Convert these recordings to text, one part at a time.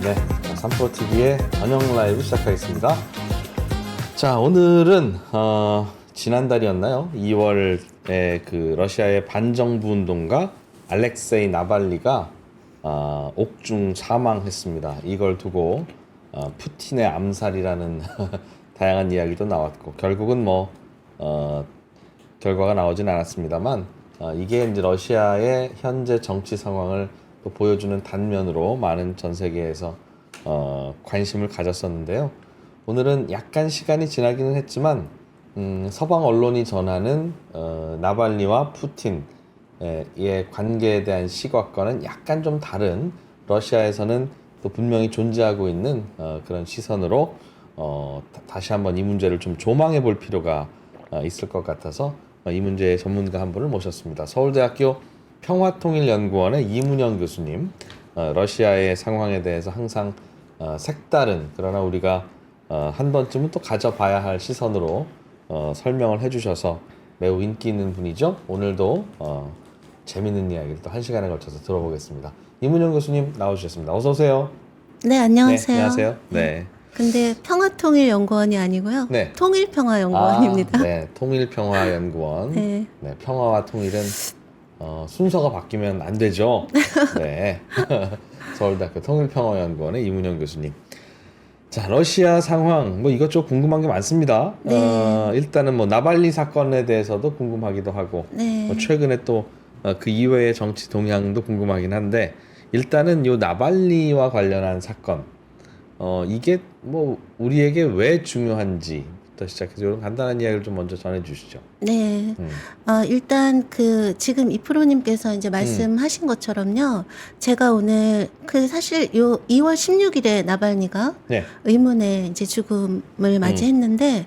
네, 삼프로TV의 저녁 라이브 시작하겠습니다. 자, 오늘은 지난달이었나요? 2월에 그 러시아의 반정부 운동가 알렉세이 나발리가 옥중 사망했습니다. 이걸 두고 푸틴의 암살이라는 다양한 이야기도 나왔고, 결국은 결과가 나오진 않았습니다만, 이게 이제 러시아의 현재 정치 상황을 또 보여주는 단면으로 많은 전 세계에서 관심을 가졌었는데요. 오늘은 약간 시간이 지나기는 했지만 서방 언론이 전하는 나발리와 푸틴의 관계에 대한 시각과는 약간 좀 다른, 러시아에서는 또 분명히 존재하고 있는 그런 시선으로 다시 한번 이 문제를 좀 조망해 볼 필요가 있을 것 같아서 이 문제의 전문가 한 분을 모셨습니다. 서울대학교 평화통일연구원의 이문영 교수님, 러시아의 상황에 대해서 항상 색다른, 그러나 우리가 한 번쯤은 또 가져봐야 할 시선으로 설명을 해주셔서 매우 인기 있는 분이죠. 오늘도 재밌는 이야기를 또 1시간에 걸쳐서 들어보겠습니다. 이문영 교수님 나오셨습니다. 어서 오세요. 네, 안녕하세요. 네, 안녕하세요. 네. 근데 평화통일연구원이 아니고요. 네. 통일평화연구원입니다. 네, 통일평화연구원. 네. 네, 평화와 통일은 순서가 바뀌면 안 되죠. 네. 서울대학교 통일평화연구원의 이문영 교수님. 자, 러시아 상황 이것저것 궁금한 게 많습니다. 네. 일단은 나발리 사건에 대해서도 궁금하기도 하고, 네. 최근에 또 그 이외의 정치 동향도 궁금하긴 한데, 일단은 요 나발리와 관련한 사건, 이게 우리에게 왜 중요한지부터 시작해서 이런 간단한 이야기를 좀 먼저 전해주시죠. 네. 일단 지금 이프로님께서 이제 말씀하신 것처럼요. 제가 오늘 사실 요 2월 16일에 나발리가 네. 의문의 이제 죽음을 맞이했는데,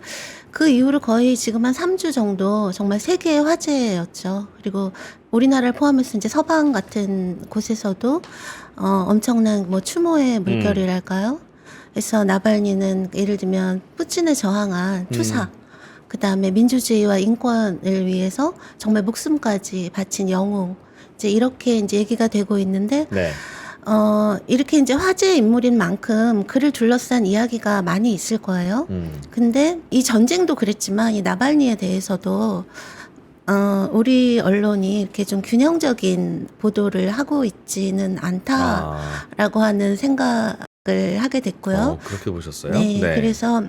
그 이후로 거의 지금 한 3주 정도 정말 세계의 화제였죠. 그리고 우리나라를 포함해서 이제 서방 같은 곳에서도 엄청난 추모의 물결이랄까요? 그래서 나발리는 예를 들면 푸틴에 저항한 투사, 그 다음에 민주주의와 인권을 위해서 정말 목숨까지 바친 영웅, 이제 이렇게 이제 얘기가 되고 있는데, 네. 이렇게 이제 화제의 인물인 만큼 그를 둘러싼 이야기가 많이 있을 거예요. 근데 이 전쟁도 그랬지만 이 나발리에 대해서도 우리 언론이 이렇게 좀 균형적인 보도를 하고 있지는 않다라고 하는 생각을 하게 됐고요. 그렇게 보셨어요? 네, 그래서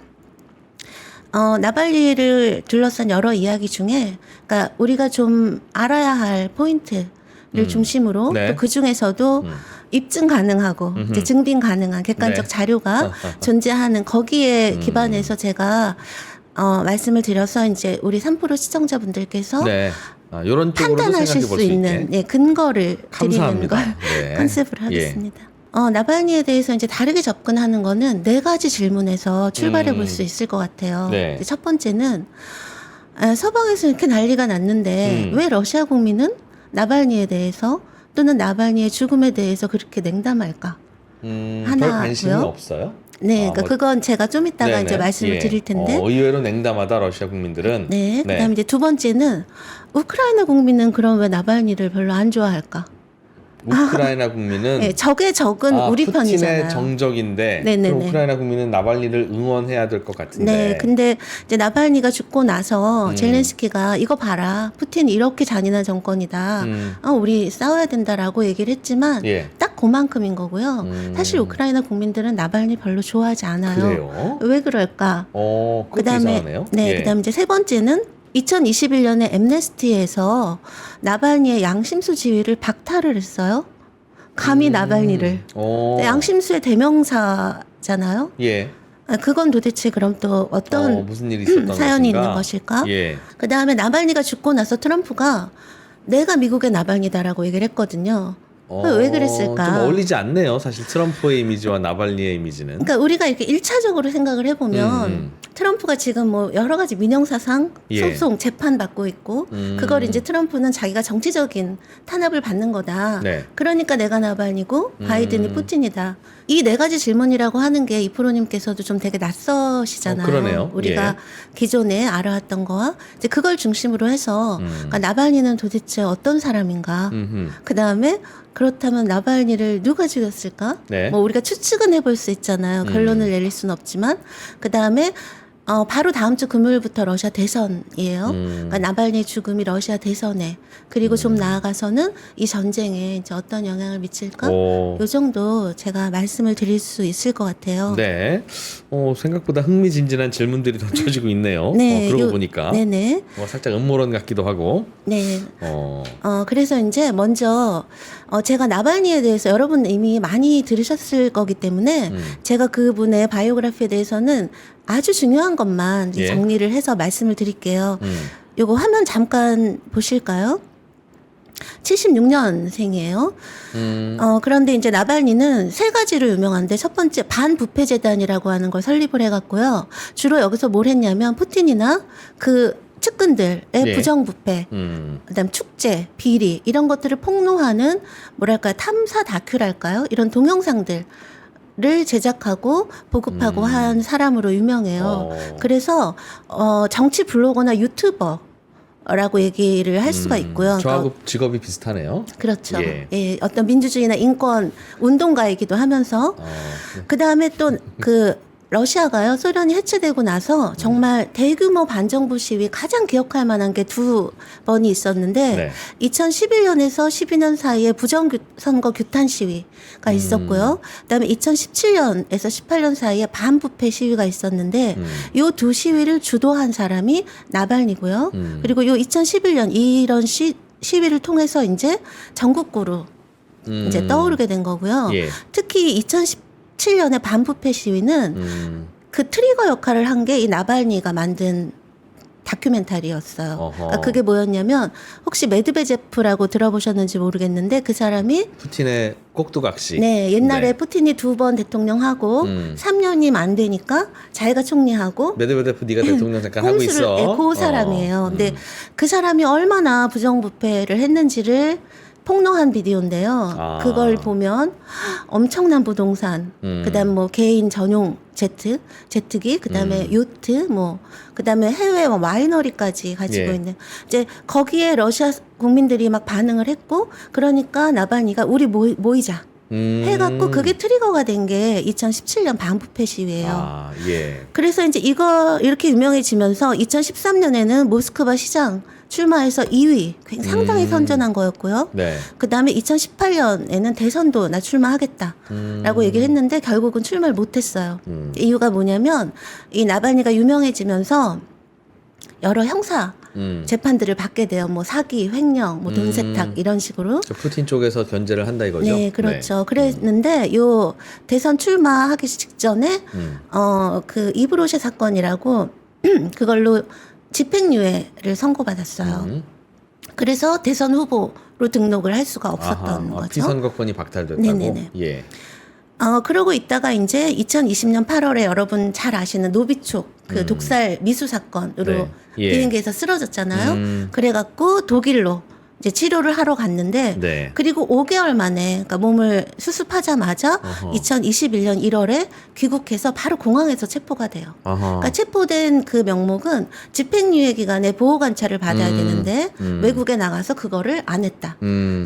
나발리를 둘러싼 여러 이야기 중에, 그러니까 우리가 좀 알아야 할 포인트를 중심으로, 네. 또 그 중에서도 입증 가능하고 이제 증빙 가능한 객관적 네. 자료가 존재하는 거기에 기반해서 제가 말씀을 드려서 이제 우리 3프로 시청자분들께서 네. 이런 쪽으로도 판단하실 생각해 볼 수 수 있는 있게. 근거를 감사합니다. 드리는 걸 네. 컨셉으로 하겠습니다. 나발리에 대해서 이제 다르게 접근하는 거는 4가지 질문에서 출발해 볼 수 있을 것 같아요. 네. 첫 번째는 서방에서 이렇게 난리가 났는데 왜 러시아 국민은 나발리에 대해서 또는 나발리의 죽음에 대해서 그렇게 냉담할까? 별 하나고요. 관심이 없어요? 네, 그러니까 그건 제가 좀 이따가 네네. 이제 말씀을 드릴 텐데. 의외로 냉담하다, 러시아 국민들은. 네, 그다음에 이제 두 번째는 우크라이나 국민은 그럼 왜 나발리를 별로 안 좋아할까? 우크라이나 국민은 네, 적의 적은 우리 푸틴의 편이잖아요. 정적인데, 네네네. 그럼 우크라이나 국민은 나발리를 응원해야 될 것 같은데. 네, 근데 이제 나발리가 죽고 나서 젤렌스키가 이거 봐라, 푸틴 이렇게 잔인한 정권이다. 우리 싸워야 된다라고 얘기를 했지만 예. 딱 그만큼인 거고요. 사실 우크라이나 국민들은 나발리 별로 좋아하지 않아요. 그래요? 왜 그럴까? 그것도 이상하네요. 네, 예. 그다음에 이제 세 번째는 2021년에 엠네스티에서 나발리의 양심수 지위를 박탈을 했어요. 감히 나발리를. 양심수의 대명사잖아요. 예. 그건 도대체 그럼 또 어떤 무슨 일이 있었던 사연이 것인가? 있는 것일까? 예. 그 다음에 나발리가 죽고 나서 트럼프가 내가 미국의 나발리다라고 얘기를 했거든요. 왜 그랬을까? 좀 어울리지 않네요. 사실 트럼프의 이미지와 나발리의 이미지는. 그러니까 우리가 이렇게 1차적으로 생각을 해보면 트럼프가 지금 여러 가지 민형사상 예. 소송 재판 받고 있고 그걸 이제 트럼프는 자기가 정치적인 탄압을 받는 거다. 네. 그러니까 내가 나발리고 바이든이 푸틴이다. 이 4가지 질문이라고 하는 게 이프로님께서도 좀 되게 낯서시잖아요. 그러네요. 우리가 예. 기존에 알아왔던 거와 이제 그걸 중심으로 해서 그러니까 나발리는 도대체 어떤 사람인가? 그 다음에 그렇다면 나발니를 누가 죽였을까? 네. 뭐 우리가 추측은 해볼 수 있잖아요. 결론을 내릴 수는 없지만 그 다음에 바로 다음 주 금요일부터 러시아 대선이에요. 그러니까 나발니 죽음이 러시아 대선에 그리고 좀 나아가서는 이 전쟁에 이제 어떤 영향을 미칠까? 오. 요 정도 제가 말씀을 드릴 수 있을 것 같아요. 네. 생각보다 흥미진진한 질문들이 던져지고 있네요. 네, 그러고 보니까 네네. 살짝 음모론 같기도 하고. 네. 어. 그래서 이제 먼저 제가 나발니에 대해서 여러분 이미 많이 들으셨을 거기 때문에 제가 그분의 바이오그래피에 대해서는 아주 중요한 것만 이제 예. 정리를 해서 말씀을 드릴게요. 요거 화면 잠깐 보실까요? 76년생이에요. 그런데 이제 나발니는 세 가지로 유명한데 첫 번째 반부패 재단이라고 하는 걸 설립을 해갖고요. 주로 여기서 뭘 했냐면 푸틴이나 그 측근들의 예. 부정부패, 그다음 축제, 비리 이런 것들을 폭로하는 뭐랄까 탐사 다큐랄까요? 이런 동영상들. 를 제작하고 보급하고 한 사람으로 유명해요. 그래서 정치 블로거나 유튜버라고 얘기를 할 수가 있고요. 저하고 직업이 비슷하네요. 그렇죠. 예. 예, 어떤 민주주의나 인권 운동가이기도 하면서 그 다음에 또 그 러시아가요 소련이 해체되고 나서 정말 대규모 반정부 시위 가장 기억할 만한 게 두 번이 있었는데 네. 2011년에서 12년 사이에 부정선거 규탄 시위가 있었고요. 그다음에 2017년에서 18년 사이에 반부패 시위가 있었는데 요 두 시위를 주도한 사람이 나발니고요. 그리고 요 2011년 이런 시위를 통해서 이제 전국구로 이제 떠오르게 된 거고요. 예. 특히 2017년의 반부패 시위는 그 트리거 역할을 한 게 이 나발니가 만든 다큐멘터리였어요. 그러니까 그게 뭐였냐면 혹시 메드베제프라고 들어보셨는지 모르겠는데 그 사람이 푸틴의 꼭두각시. 네 옛날에 네. 푸틴이 두 번 대통령하고 3년이면 안 되니까 자기가 총리하고 메드베데프 네가 대통령 잠깐 하고 있어. 네, 그 사람이에요. 근데 그 사람이 얼마나 부정부패를 했는지를 폭로한 비디오인데요. 그걸 보면 엄청난 부동산, 그다음 뭐 개인 전용 제트기, 그다음에 요트, 뭐 그다음에 해외 와이너리까지 가지고 예. 있는 이제 거기에 러시아 국민들이 막 반응을 했고 그러니까 나발니가 우리 모이자. 해갖고 그게 트리거가 된 게 2017년 반부패 시위예요. 예. 그래서 이제 이거 이렇게 유명해지면서 2013년에는 모스크바 시장 출마해서 2위, 상당히 선전한 거였고요. 네. 그 다음에 2018년에는 대선도 나 출마하겠다라고 얘기를 했는데 결국은 출마를 못했어요. 이유가 뭐냐면 이 나발니가 유명해지면서 여러 형사 재판들을 받게 돼요. 뭐 사기, 횡령, 뭐 돈 세탁 이런 식으로. 푸틴 쪽에서 견제를 한다 이거죠? 네, 그렇죠. 그랬는데 요 대선 출마하기 직전에 그 이브로셰 사건이라고 그걸로 집행유예를 선고받았어요. 그래서 대선 후보로 등록을 할 수가 없었던 거죠. 피선거권이 박탈됐다고. 네네네. 예. 그러고 있다가 이제 2020년 8월에 여러분 잘 아시는 노비촉 그 독살 미수 사건으로 네. 예. 비행기에서 쓰러졌잖아요. 그래갖고 독일로 이제 치료를 하러 갔는데 네. 그리고 5개월 만에 그러니까 몸을 수습하자마자 2021년 1월에 귀국해서 바로 공항에서 체포가 돼요. 그러니까 체포된 그 명목은 집행유예 기간에 보호관찰을 받아야 되는데 외국에 나가서 그거를 안 했다.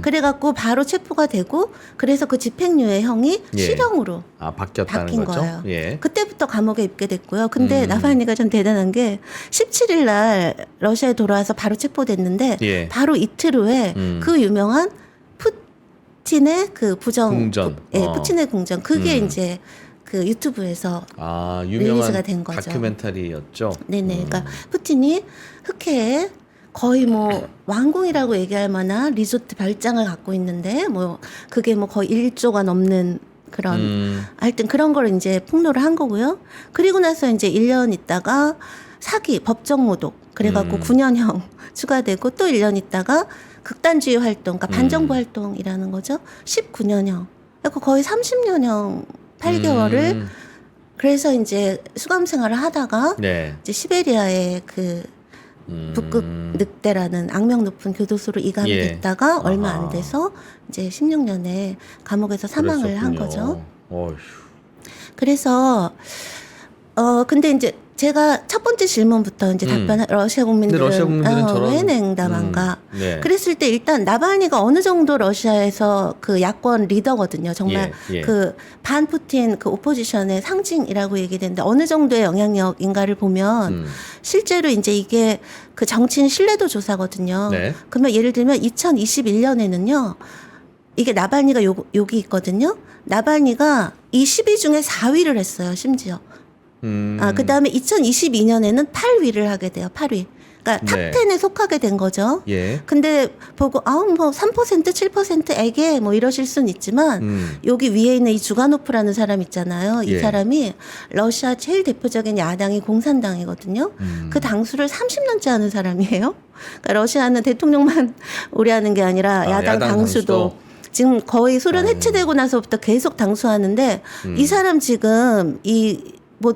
그래갖고 바로 체포가 되고 그래서 그 집행유예형이 예. 실형으로 바뀌었다는 바뀐 거죠? 거예요. 예. 그때부터 감옥에 입게 됐고요. 근데 나발니가 좀 대단한 게 17일 날 러시아에 돌아와서 바로 체포됐는데 예. 바로 이틀 후에 그 유명한 푸틴의 그 궁전. 푸틴의 궁전 그게 이제 그 유튜브에서 유명한 릴리즈가 된 거죠. 다큐멘터리였죠. 네네. 그러니까 푸틴이 흑해에 거의 뭐 왕궁이라고 얘기할 만한 리조트 별장을 갖고 있는데 뭐 그게 뭐 거의 1조가 넘는 그런 하여튼 그런 걸 이제 폭로를 한 거고요. 그리고 나서 이제 1년 있다가 사기, 법정 모독 그래갖고 9년형 추가되고 또 1년 있다가 극단주의 활동, 그러니까 반정부 활동이라는 거죠. 19년형. 그래서 거의 30년형 8개월을 그래서 이제 수감 생활을 하다가 네. 이제 시베리아의 그 북극 늑대라는 악명 높은 교도소로 이감이 예. 됐다가 얼마 아하. 안 돼서 이제 16년에 감옥에서 사망을 한 그랬었군요. 거죠. 어휴. 그래서 근데 이제 제가 첫 번째 질문부터 이제 답변 러시아 국민들은, 근데 러시아 국민들은 저런 왜 냉담한가? 네. 그랬을 때 일단 나발니가 어느 정도 러시아에서 그 야권 리더거든요. 정말 예. 그 반푸틴 그 오포지션의 상징이라고 얘기되는데 어느 정도의 영향력인가를 보면 실제로 이제 이게 그 정치인 신뢰도 조사거든요. 네. 그러면 예를 들면 2021년에는요. 이게 나발니가 여기 있거든요. 나발니가 이 10위 중에 4위를 했어요. 심지어. 그 다음에 2022년에는 8위를 하게 돼요. 8위. 그러니까 네. 탑10에 속하게 된 거죠. 예. 근데 보고 뭐 3%, 7%에게 뭐 이러실 수는 있지만 여기 위에 있는 이 주가노프라는 사람 있잖아요. 이 예. 사람이 러시아 제일 대표적인 야당이 공산당이거든요. 그 당수를 30년째 하는 사람이에요. 그러니까 러시아는 대통령만 오래 하는 게 아니라 야당 당수도 지금 거의 소련 해체되고 나서부터 계속 당수하는데 이 사람 지금 뭐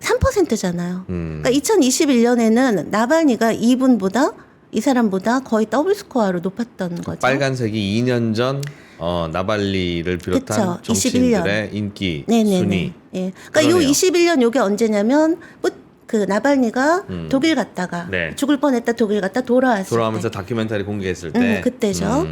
3%잖아요. 그러니까 2021년에는 나발니가 이분보다 이 사람보다 거의 더블 스코어로 높았던 거죠. 빨간색이 2년 전 나발리를 비롯한 그쵸, 정치인들의 21년. 인기 네네네. 순위. 예. 그러니까 요 그러네요. 21년 요게 언제냐면 그 나발니가 독일 갔다가 네. 죽을 뻔했다 독일 갔다 돌아왔을 돌아오면서 때. 다큐멘터리 공개했을 때 그때죠.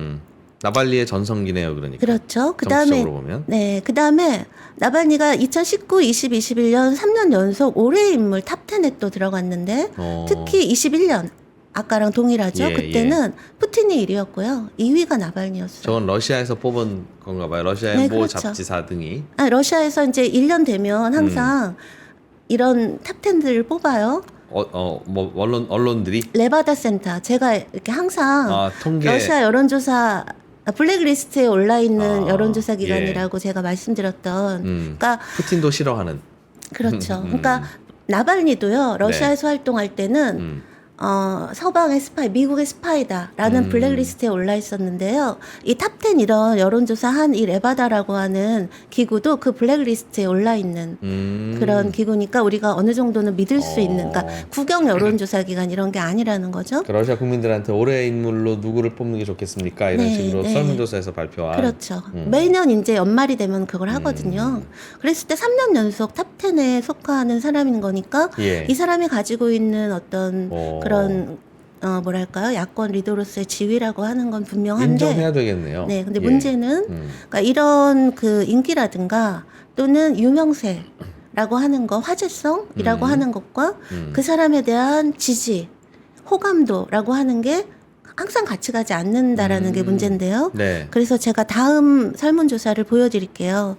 나발리의 전성기네요, 그러니까. 그렇죠. 그다음에 정치적으로 보면. 네, 그다음에 나발니가 2019, 20, 21년 3년 연속 올해의 인물 탑10에 또 들어갔는데 특히 21년 아까랑 동일하죠. 예, 그때는 푸틴이 1위였고요. 2위가 나발니였어요. 저건 러시아에서 뽑은 건가 봐요. 러시아의 네, 모 그렇죠. 잡지 4등이. 러시아에서 이제 1년 되면 항상 이런 탑10들을 뽑아요. 뭐 언론들이 레바다 센터. 제가 이렇게 항상 통계 러시아 여론조사 블랙리스트에 올라 있는 여론조사 예. 기관이라고 제가 말씀드렸던. 그러니까 푸틴도 싫어하는. 그렇죠. 그러니까 나발니도요. 러시아에서 활동할 때는 서방의 스파이, 미국의 스파이다라는 블랙리스트에 올라 있었는데요. 이 탑10 이런 여론조사한 이 레바다라고 하는 기구도 그 블랙리스트에 올라 있는 그런 기구니까 우리가 어느 정도는 믿을 수 있는, 그러니까 국영 여론조사 기관 이런 게 아니라는 거죠. 그 러시아 국민들한테 올해의 인물로 누구를 뽑는 게 좋겠습니까? 이런 네, 식으로 네. 설문조사에서 발표한. 그렇죠. 매년 이제 연말이 되면 그걸 하거든요. 그랬을 때 3년 연속 탑10에 속하는 사람인 거니까 예. 이 사람이 가지고 있는 어떤 그런 뭐랄까요? 야권 리더로서의 지위라고 하는 건 분명한데 인정해야 되겠네요. 네, 근데 예. 문제는 그러니까 이런 그 인기라든가 또는 유명세라고 하는 거, 화제성이라고 하는 것과 그 사람에 대한 지지, 호감도라고 하는 게 항상 같이 가지 않는다라는 게 문제인데요. 네. 그래서 제가 다음 설문조사를 보여드릴게요.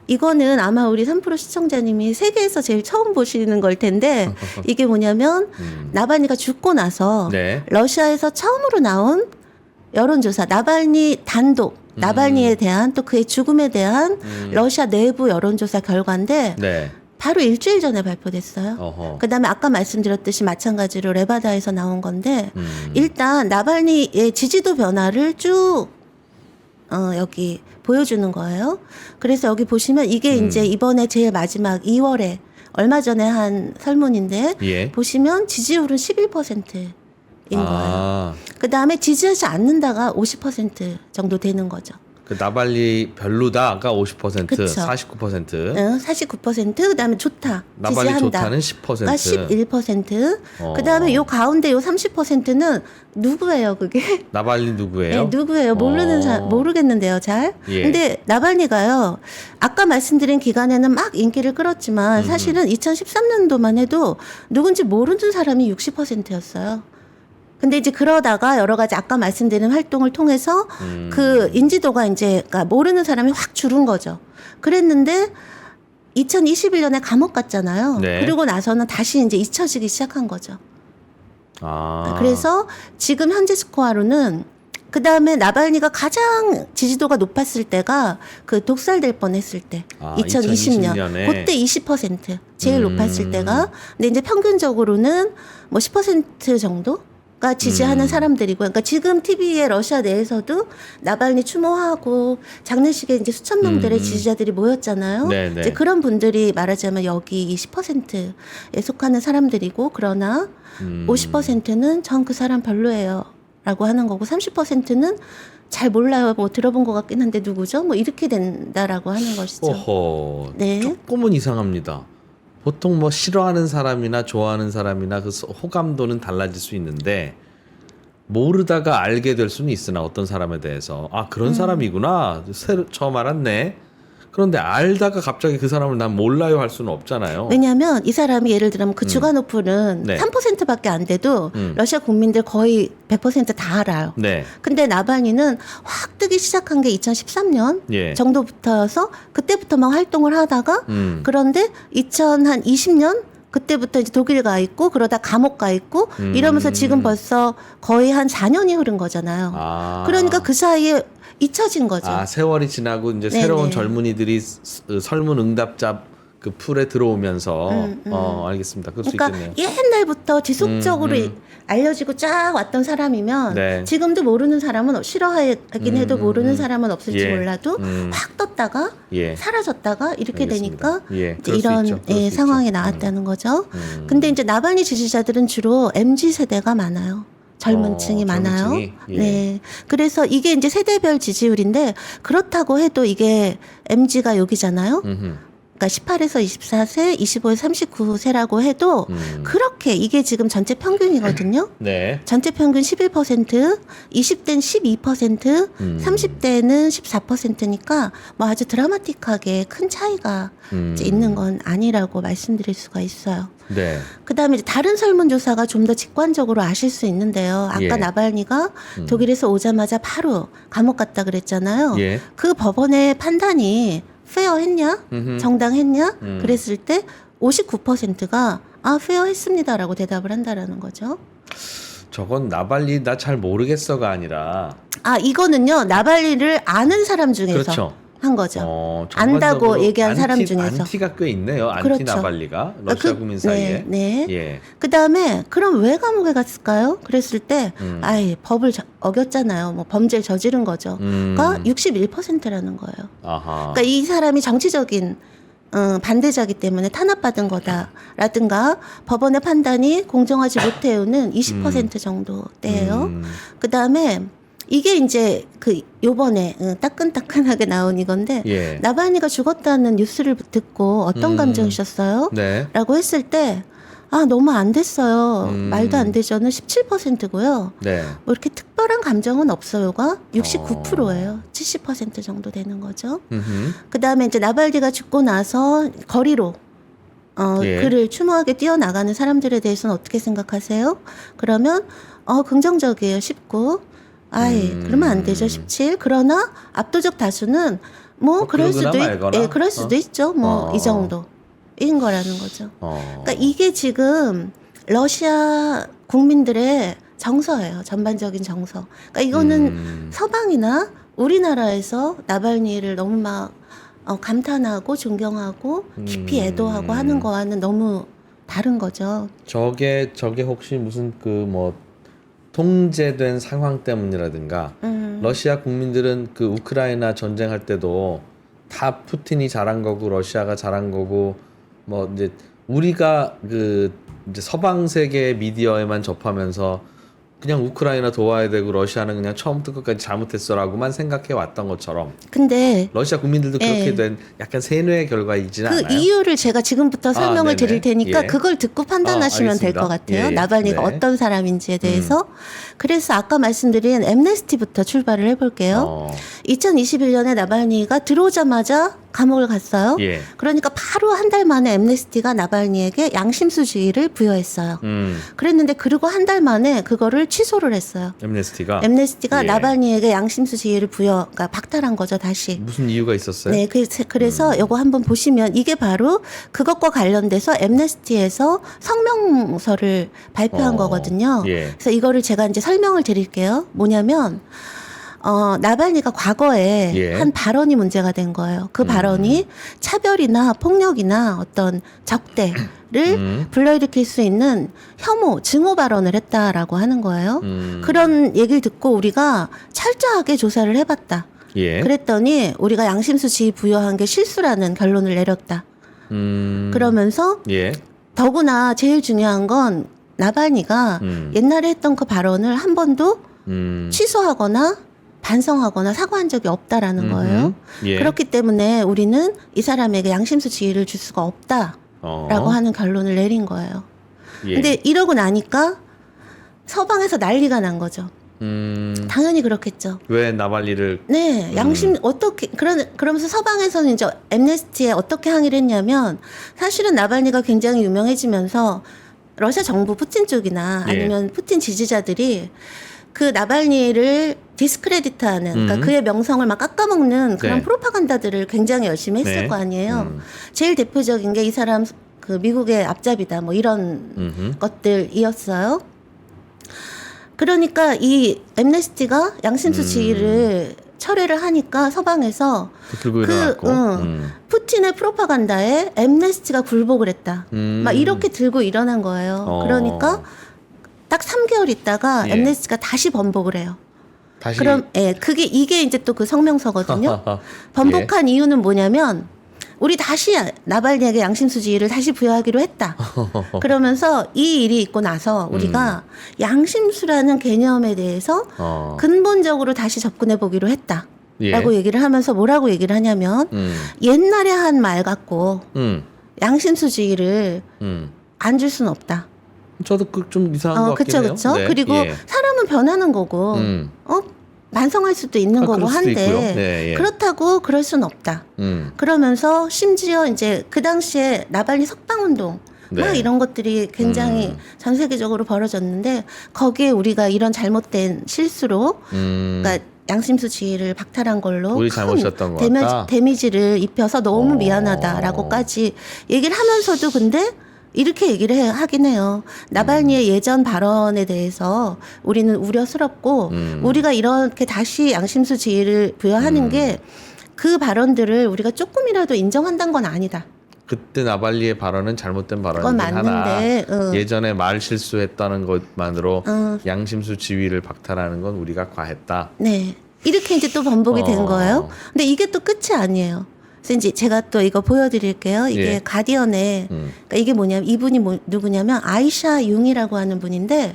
이거는 아마 우리 3프로 시청자님이 세계에서 제일 처음 보시는 걸 텐데 이게 뭐냐면 나발니가 죽고 나서 네. 러시아에서 처음으로 나온 여론조사 나발니 단독 나발니에 대한 또 그의 죽음에 대한 러시아 내부 여론조사 결과인데 네. 바로 일주일 전에 발표됐어요. 어허. 그다음에 아까 말씀드렸듯이 마찬가지로 레바다에서 나온 건데 일단 나발니의 지지도 변화를 쭉 여기 보여주는 거예요. 그래서 여기 보시면 이게 이제 이번에 제일 마지막 2월에 얼마 전에 한 설문인데 예. 보시면 지지율은 11%인 거예요. 아, 그 다음에 지지하지 않는다가 50% 정도 되는 거죠. 그 나발리 별로다가 50%, 그쵸. 49%. 49%, 그 다음에 좋다. 나발리 지지한다. 좋다는 가 10%. 11%. 그 다음에 요 가운데 요 30%는 누구예요, 그게? 나발리 누구예요? 네, 누구예요? 모르겠는데요, 잘. 예. 근데 나발니가요, 아까 말씀드린 기간에는 막 인기를 끌었지만 사실은 2013년도만 해도 누군지 모르는 사람이 60%였어요. 근데 이제 그러다가 여러 가지 아까 말씀드린 활동을 통해서 그 인지도가 이제 그러니까 모르는 사람이 확 줄은 거죠. 그랬는데 2021년에 감옥 갔잖아요. 네. 그리고 나서는 다시 이제 잊혀지기 시작한 거죠. 아. 그래서 지금 현재 스코어로는 그 다음에 나발니가 가장 지지도가 높았을 때가 그 독살될 뻔했을 때 2020년 2020년에. 그때 20% 제일 높았을 때가 근데 이제 평균적으로는 뭐 10% 정도가 지지하는 사람들이고 그러니까 지금 TV에 러시아 내에서도 나발니 추모하고 장례식에 이제 수천 명들의 지지자들이 모였잖아요. 네네. 이제 그런 분들이 말하자면 여기 10%에 속하는 사람들이고 그러나 50%는 전 그 사람 별로예요. 라고 하는 거고 30%는 잘 몰라요. 뭐 들어본 것 같긴 한데 누구죠? 뭐 이렇게 된다라고 하는 것이죠. 오호. 네. 조금은 이상합니다. 보통 뭐 싫어하는 사람이나 좋아하는 사람이나 그 호감도는 달라질 수 있는데 모르다가 알게 될 수는 있으나 어떤 사람에 대해서 아 그런 사람이구나 새로 처음 알았네. 그런데 알다가 갑자기 그 사람을 난 몰라요 할 수는 없잖아요. 왜냐하면 이 사람이 예를 들면 그 주간 오픈은 네. 3%밖에 안 돼도 러시아 국민들 거의 100%다 알아요. 네. 근데 나발니는 확 뜨기 시작한 게 2013년 예. 정도부터여서 그때부터 막 활동을 하다가 그런데 2020년 그때부터 이제 독일 가 있고 그러다 감옥 가 있고 이러면서 지금 벌써 거의 한 4년이 흐른 거잖아요. 아. 그러니까 그 사이에 잊혀진 거죠. 아 세월이 지나고 이제 네네. 새로운 젊은이들이 설문 응답자 그 풀에 들어오면서 알겠습니다. 그럴 수 그러니까 있겠네요. 옛날부터 지속적으로 알려지고 쫙 왔던 사람이면 네. 지금도 모르는 사람은 알긴 해도 모르는 사람은 없을지 예. 몰라도 확 떴다가 예. 사라졌다가 이렇게 알겠습니다. 되니까 예, 이제 그럴 수 이런 있죠. 그럴 수 상황이 있죠. 나왔다는 거죠. 근데 이제 나발니 지지자들은 주로 MZ 세대가 많아요. 젊은 층이 많아요. 젊은 층이? 예. 네. 그래서 이게 이제 세대별 지지율인데 그렇다고 해도 이게 MZ가 여기잖아요. 그러니까 18에서 24세, 25에서 39세라고 해도 그렇게 이게 지금 전체 평균이거든요. 네. 전체 평균 11%, 20대는 12%, 30대는 14%니까 뭐 아주 드라마틱하게 큰 차이가 이제 있는 건 아니라고 말씀드릴 수가 있어요. 네. 그다음에 이제 다른 설문조사가 좀 더 직관적으로 아실 수 있는데요. 아까 예. 나발니가 독일에서 오자마자 바로 감옥 갔다 그랬잖아요. 예. 그 법원의 판단이 페어했냐, 정당했냐, 그랬을 때 59%가 아 페어했습니다라고 대답을 한다라는 거죠. 저건 나발리 나 잘 모르겠어가 아니라 아 이거는요 나발리를 아는 사람 중에서 그렇죠. 한 거죠. 전반적으로 안다고 얘기한 사람 중에서. 안티가 꽤 있네요. 안티 그렇죠. 나발리가 러시아 국민 사이에. 네. 예. 그다음에 그럼 왜 감옥에 갔을까요? 그랬을 때 아예 법을 어겼잖아요. 뭐 범죄를 저지른 거죠.가 61%라는 거예요. 아하. 그러니까 이 사람이 정치적인 반대자기 때문에 탄압받은 거다라든가 법원의 판단이 공정하지 못해요는 20% 정도대예요. 그다음에 이게 이제 그 요번에 따끈따끈하게 나온 이건데 예. 나발니가 죽었다는 뉴스를 듣고 어떤 감정이셨어요? 네. 라고 했을 때 아 너무 안 됐어요. 말도 안 되죠는 17%고요. 네. 뭐 이렇게 특별한 감정은 없어요가 69%예요. 70% 정도 되는 거죠. 그다음에 이제 나발디가 죽고 나서 거리로 예. 그를 추모하게 뛰어나가는 사람들에 대해서는 어떻게 생각하세요? 그러면 긍정적이에요. 19. 그러면 안 되죠. 17. 그러나 압도적 다수는 뭐 그럴 그러거나 수도 말거나. 그럴 수도 있죠. 뭐 이 정도인 거라는 거죠. 그러니까 이게 지금 러시아 국민들의 정서예요. 전반적인 정서. 그러니까 이거는 서방이나 우리나라에서 나발니를 너무 막 감탄하고 존경하고 깊이 애도하고 하는 거와는 너무 다른 거죠. 저게 혹시 무슨 그 뭐 통제된 상황 때문이라든가 러시아 국민들은 그 우크라이나 전쟁할 때도 다 푸틴이 잘한 거고 러시아가 잘한 거고 뭐 이제 우리가 그 이제 서방 세계 미디어에만 접하면서 그냥 우크라이나 도와야 되고 러시아는 그냥 처음부터 끝까지 잘못했어라고만 생각해 왔던 것처럼 근데 러시아 국민들도 그렇게 된 약간 세뇌의 결과이지는 그 않아요. 이유를 제가 지금부터 설명을 네네. 드릴 테니까 예. 그걸 듣고 판단하시면 될 알겠습니다. 것 같아요. 예, 예. 나발니가 네. 어떤 사람인지에 대해서. 그래서 아까 말씀드린 엠네스티부터 출발을 해볼게요. 2021년에 나발니가 들어오자마자 감옥을 갔어요. 예. 그러니까 바로 한 달 만에 엠네스티가 나발니에게 양심수지를 부여했어요. 그랬는데 그리고 한 달 만에 그거를 취소를 했어요. 엠네스티가 엠네스티가 예. 나발니에게 양심수 지위를 그러니까 박탈한 거죠, 다시. 무슨 이유가 있었어요? 네, 그래서 요거 한번 보시면 이게 바로 그것과 관련돼서 엠네스티에서 성명서를 발표한 거거든요. 예. 그래서 이거를 제가 이제 설명을 드릴게요. 뭐냐면 나발니가 과거에 예. 한 발언이 문제가 된 거예요. 그 발언이 차별이나 폭력이나 어떤 적대를 불러일으킬 수 있는 혐오, 증오 발언을 했다라고 하는 거예요. 그런 얘기를 듣고 우리가 철저하게 조사를 해봤다. 예. 그랬더니 우리가 양심수 지위 부여한 게 실수라는 결론을 내렸다. 그러면서 예. 더구나 제일 중요한 건 나발니가 옛날에 했던 그 발언을 한 번도 취소하거나 반성하거나 사과한 적이 없다라는 거예요. 예. 그렇기 때문에 우리는 이 사람에게 양심수 지위를 줄 수가 없다. 하는 결론을 내린 거예요. 예. 근데 이러고 나니까 서방에서 난리가 난 거죠. 당연히 그렇겠죠. 왜 나발리를 네, 양심 어떻게 그러면서 서방에서는 이제 엠네스티에 어떻게 항의를 했냐면 사실은 나발니가 굉장히 유명해지면서 러시아 정부 푸틴 쪽이나 예. 아니면 푸틴 지지자들이 그 나발니를 디스크레디트하는 그러니까 그의 명성을 막 깎아먹는 그런 네. 프로파간다들을 굉장히 열심히 했을 네. 거 아니에요. 제일 대표적인 게 이 사람 그 미국의 앞잡이다 뭐 이런 것들이었어요. 그러니까 이 엠네스티가 양심수 지위를 철회를 하니까 서방에서 들고 일어났고 푸틴의 프로파간다에 엠네스티가 굴복을 했다. 막 이렇게 들고 일어난 거예요. 그러니까 딱 3개월 있다가 예. 엠네스티가 다시 번복을 해요. 다시 그럼 이게 이제 또 그 성명서거든요. 번복한 이유는 뭐냐면 우리 다시 나발니에게 양심수 지위를 다시 부여하기로 했다. 그러면서 이 일이 있고 나서 우리가 양심수라는 개념에 대해서 근본적으로 다시 접근해 보기로 했다. 예. 라고 얘기를 하면서 뭐라고 얘기를 하냐면 옛날에 한 말 갖고 양심수 지위를 안 줄 수는 없다. 저도 그 좀 이상한 것 같긴 해요. 그쵸. 네. 그리고 예. 사람은 변하는 거고 반성할 수도 있는 거고 그럴 수도 있고요. 한데 네, 예. 그렇다고 그럴 수는 없다. 그러면서 심지어 이제 그 당시에 나발리 석방운동 막 네. 이런 것들이 굉장히 전 세계적으로 벌어졌는데 거기에 우리가 이런 잘못된 실수로 그러니까 양심수 지위를 박탈한 걸로 우리 잘못이었던 것 같다. 데미지를 입혀서 너무 미안하다라고까지 얘기를 하면서도 근데 이렇게 얘기를 하긴 해요. 나발니의 예전 발언에 대해서 우리는 우려스럽고 우리가 이렇게 다시 양심수 지위를 부여하는 게 그 발언들을 우리가 조금이라도 인정한다는 건 아니다. 그때 나발리의 발언은 잘못된 그건 발언이긴 하나 맞는데, 예전에 말 실수했다는 것만으로 양심수 지위를 박탈하는 건 우리가 과했다. 네. 이렇게 이제 또 번복이 된 거예요. 근데 이게 또 끝이 아니에요. 그래서 이제 제가 또 이거 보여드릴게요. 이게 예. 가디언에 그러니까 이게 뭐냐면 이분이 누구냐면 아이샤 융이라고 하는 분인데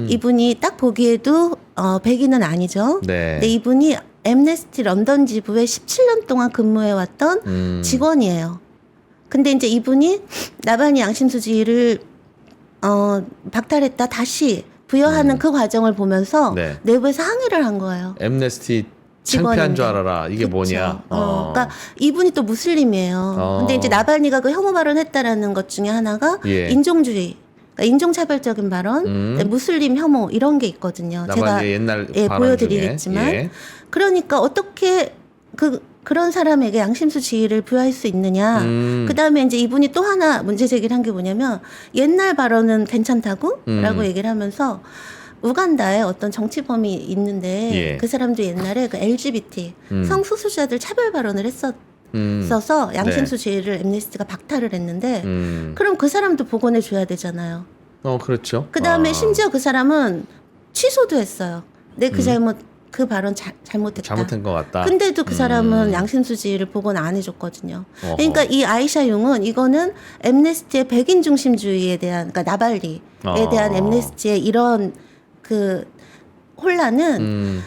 이분이 딱 보기에도 백인은 아니죠. 네. 근데 이분이 엠네스티 런던 지부에 17년 동안 근무해왔던 직원이에요. 근데 이제 이분이 나발니 양심수 지위를 박탈했다 다시 부여하는 그 과정을 보면서 네. 내부에서 항의를 한 거예요. 엠네스티 창피한 직원인데. 줄 알아라. 이게 그쵸. 뭐냐. 그러니까 이분이 또 무슬림이에요. 근데 이제 나발니가 그 혐오 발언했다라는 것 중에 하나가 예. 인종주의, 그러니까 인종차별적인 발언, 무슬림 혐오 이런 게 있거든요. 제가 나발리의 옛날 발언 보여드리겠지만, 중에. 예. 그러니까 어떻게 그런 사람에게 양심수 지위를 부여할 수 있느냐. 그 다음에 이제 이분이 또 하나 문제 제기를 한 게 뭐냐면 옛날 발언은 괜찮다고? 라고 얘기를 하면서 우간다에 어떤 정치범이 있는데 예. 그 사람도 옛날에 그 LGBT 성소수자들 차별 발언을 했었어서 양심수 네. 지위를 엠네스티가 박탈을 했는데 그럼 그 사람도 복원해 줘야 되잖아요. 그렇죠. 그 다음에 심지어 그 사람은 취소도 했어요. 내 그 그 발언 잘못했다. 잘못한 것 같다. 근데도 그 사람은 양심수 지위를 복원 안 해줬거든요. 어허. 그러니까 이 아이샤 융은 이거는 엠네스티의 백인 중심주의에 대한, 그러니까 나발리에 대한 엠네스티의 이런 그 혼란은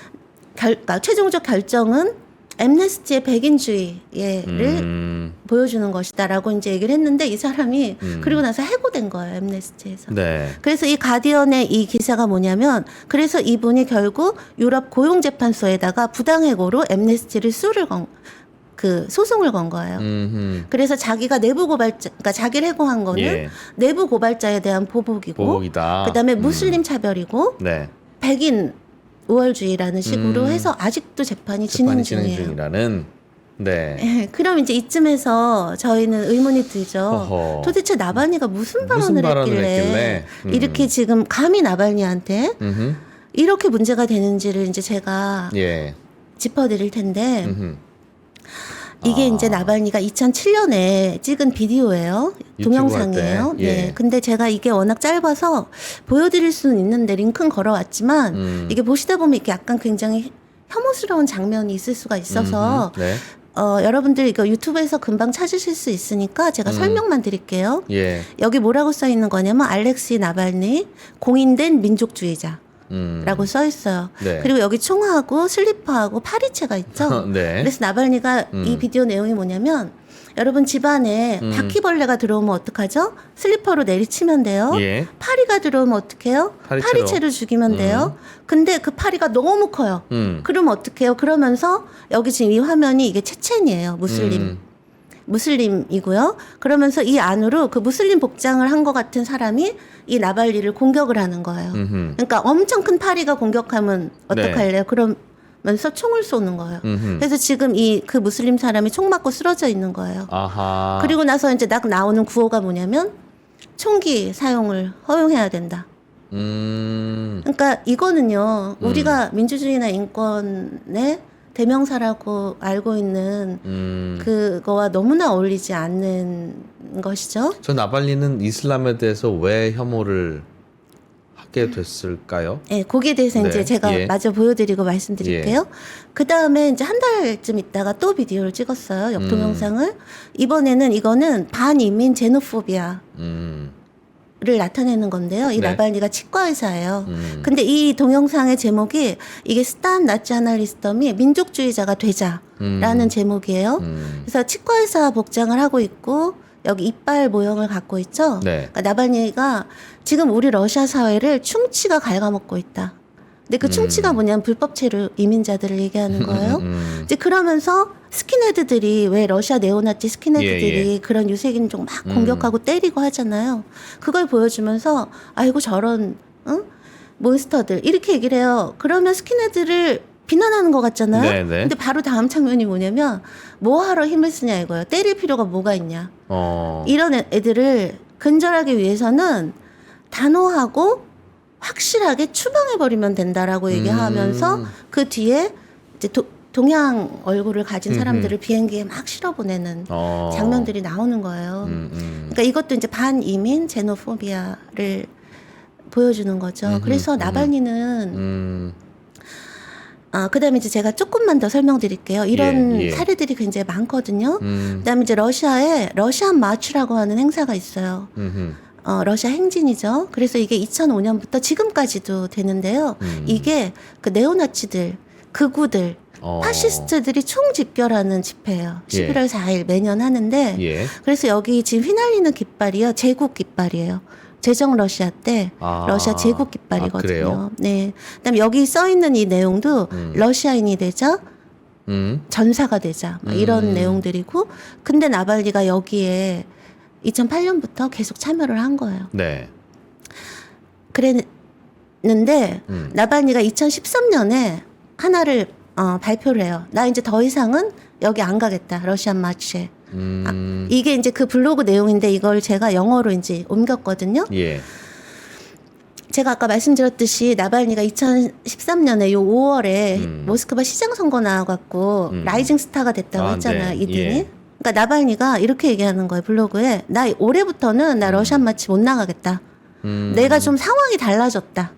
그러니까 최종적 결정은 엠네스티의 백인주의를 보여주는 것이다라고 이제 얘기를 했는데 이 사람이 그리고 나서 해고된 거예요, 엠네스티에서. 네. 그래서 이 가디언의 이 기사가 뭐냐면 그래서 이분이 결국 유럽 고용재판소에다가 부당해고로 엠네스티를 소송을 건 거예요. 그래서 자기가 내부 고발자, 그러니까 자기를 해고한 거는 예. 내부 고발자에 대한 보복이고, 보복이다. 그다음에 무슬림 차별이고, 네. 백인 우월주의라는 식으로 해서 아직도 재판이 진행 중이에요. 중이라는. 네. 예, 그럼 이제 이쯤에서 저희는 의문이 들죠. 허허. 도대체 나발니가 무슨 무슨 발언을 발언을 했길래 했길래? 이렇게 지금 감히 나발니한테 음흠. 이렇게 문제가 되는지를 이제 제가 예. 짚어드릴 텐데 음흠. 이게 이제 나발니가 2007년에 찍은 비디오예요. 유튜브 동영상이에요. 할 때? 예. 네. 근데 제가 이게 워낙 짧아서 보여드릴 수는 있는데 링크는 걸어왔지만 이게 보시다 보면 이게 약간 굉장히 혐오스러운 장면이 있을 수가 있어서 네. 여러분들 이거 유튜브에서 금방 찾으실 수 있으니까 제가 설명만 드릴게요. 예. 여기 뭐라고 써 있는 거냐면 알렉시 나발니 공인된 민족주의자. 라고 써 있어요. 네. 그리고 여기 총하고 슬리퍼하고 파리채가 있죠. 네. 그래서 나발니가 이 비디오 내용이 뭐냐면 여러분 집안에 바퀴벌레가 들어오면 어떡하죠? 슬리퍼로 내리치면 돼요. 예. 파리가 들어오면 어떡해요? 파리채로 죽이면 돼요. 근데 그 파리가 너무 커요. 그러면 어떡해요? 그러면서 여기 지금 이 화면이 이게 체첸이에요. 무슬림이고요. 그러면서 이 안으로 그 무슬림 복장을 한 것 같은 사람이 이 나발리를 공격을 하는 거예요. 그러니까 엄청 큰 파리가 공격하면 어떡할래요? 그러면서 총을 쏘는 거예요. 그래서 지금 이 그 무슬림 사람이 총 맞고 쓰러져 있는 거예요. 아하. 그리고 나서 이제 딱 나오는 구호가 뭐냐면 총기 사용을 허용해야 된다. 그러니까 이거는요, 우리가 민주주의나 인권의 대명사라고 알고 있는 그거와 너무나 어울리지 않는 것이죠. 저 나발리는 이슬람에 대해서 왜 혐오를 하게 됐을까요? 네, 거기에 대해서 네, 이제 제가 예. 마저 보여드리고 말씀드릴게요. 그 다음에 이제 한 달쯤 있다가 또 비디오를 찍었어요. 동영상을. 이번에는 이거는 반이민 제노포비아. 를 나타내는 건데요. 이 네. 나발리가 치과 의사예요. 근데 이 동영상의 제목이 이게 스탄 나치 아날리스트이 민족주의자가 되자라는 제목이에요. 그래서 치과 의사 복장을 하고 있고 여기 이빨 모형을 갖고 있죠. 네. 그러니까 나발리가 지금 우리 러시아 사회를 충치가 ဃ갉아먹고 있다. 근데 그 충치가 뭐냐면 불법 체류 이민자들을 얘기하는 거예요. 이제 그러면서 스킨헤드들이 왜 러시아 네오나치 스킨헤드들이 그런 유색인종 막 공격하고 때리고 하잖아요. 그걸 보여주면서 아이고 저런 몬스터들 이렇게 얘기를 해요. 그러면 스킨헤드를 비난하는 것 같잖아요. 네네. 근데 바로 다음 장면이 뭐냐면 뭐하러 힘을 쓰냐 이거예요. 때릴 필요가 뭐가 있냐. 이런 애들을 근절하기 위해서는 단호하고 확실하게 추방해버리면 된다라고 얘기하면서 그 뒤에 이제 동양 얼굴을 가진 사람들을 비행기에 막 실어보내는 장면들이 나오는 거예요. 그러니까 이것도 이제 반이민 제노포비아를 보여주는 거죠. 그래서 나발니는 그다음에 이제 제가 조금만 더 설명드릴게요. 이런 사례들이 굉장히 많거든요. 그다음에 이제 러시아에 러시안 마츠라고 하는 행사가 있어요. 러시아 행진이죠. 그래서 이게 2005년부터 지금까지도 되는데요. 이게 그 네오나치들, 극우들, 파시스트들이 총집결하는 집회예요. 11월 4일 매년 하는데 그래서 여기 지금 휘날리는 깃발이요. 제국 깃발이에요. 제정 러시아 때 러시아 제국 깃발이거든요. 네. 그다음에 여기 써 있는 이 내용도 러시아인이 되자 전사가 되자 막 이런 내용들이고 근데 나발리가 여기에 2008년부터 계속 참여를 한 거예요. 네. 그랬는데 나발니가 2013년에 하나를 발표를 해요. 나 이제 더 이상은 여기 안 가겠다. 러시안 마치에. 이게 이제 그 블로그 내용인데 이걸 제가 영어로 이제 옮겼거든요. 예. 제가 아까 말씀드렸듯이 나발니가 2013년에 요 5월에 모스크바 시장 선거 나와갖고 라이징 스타가 됐다고 했잖아요. 네. 이분이. 예. 그러니까 나발니가 이렇게 얘기하는 거예요. 블로그에. 나 올해부터는 나 러시안 마치 못 나가겠다. 내가 좀 상황이 달라졌다.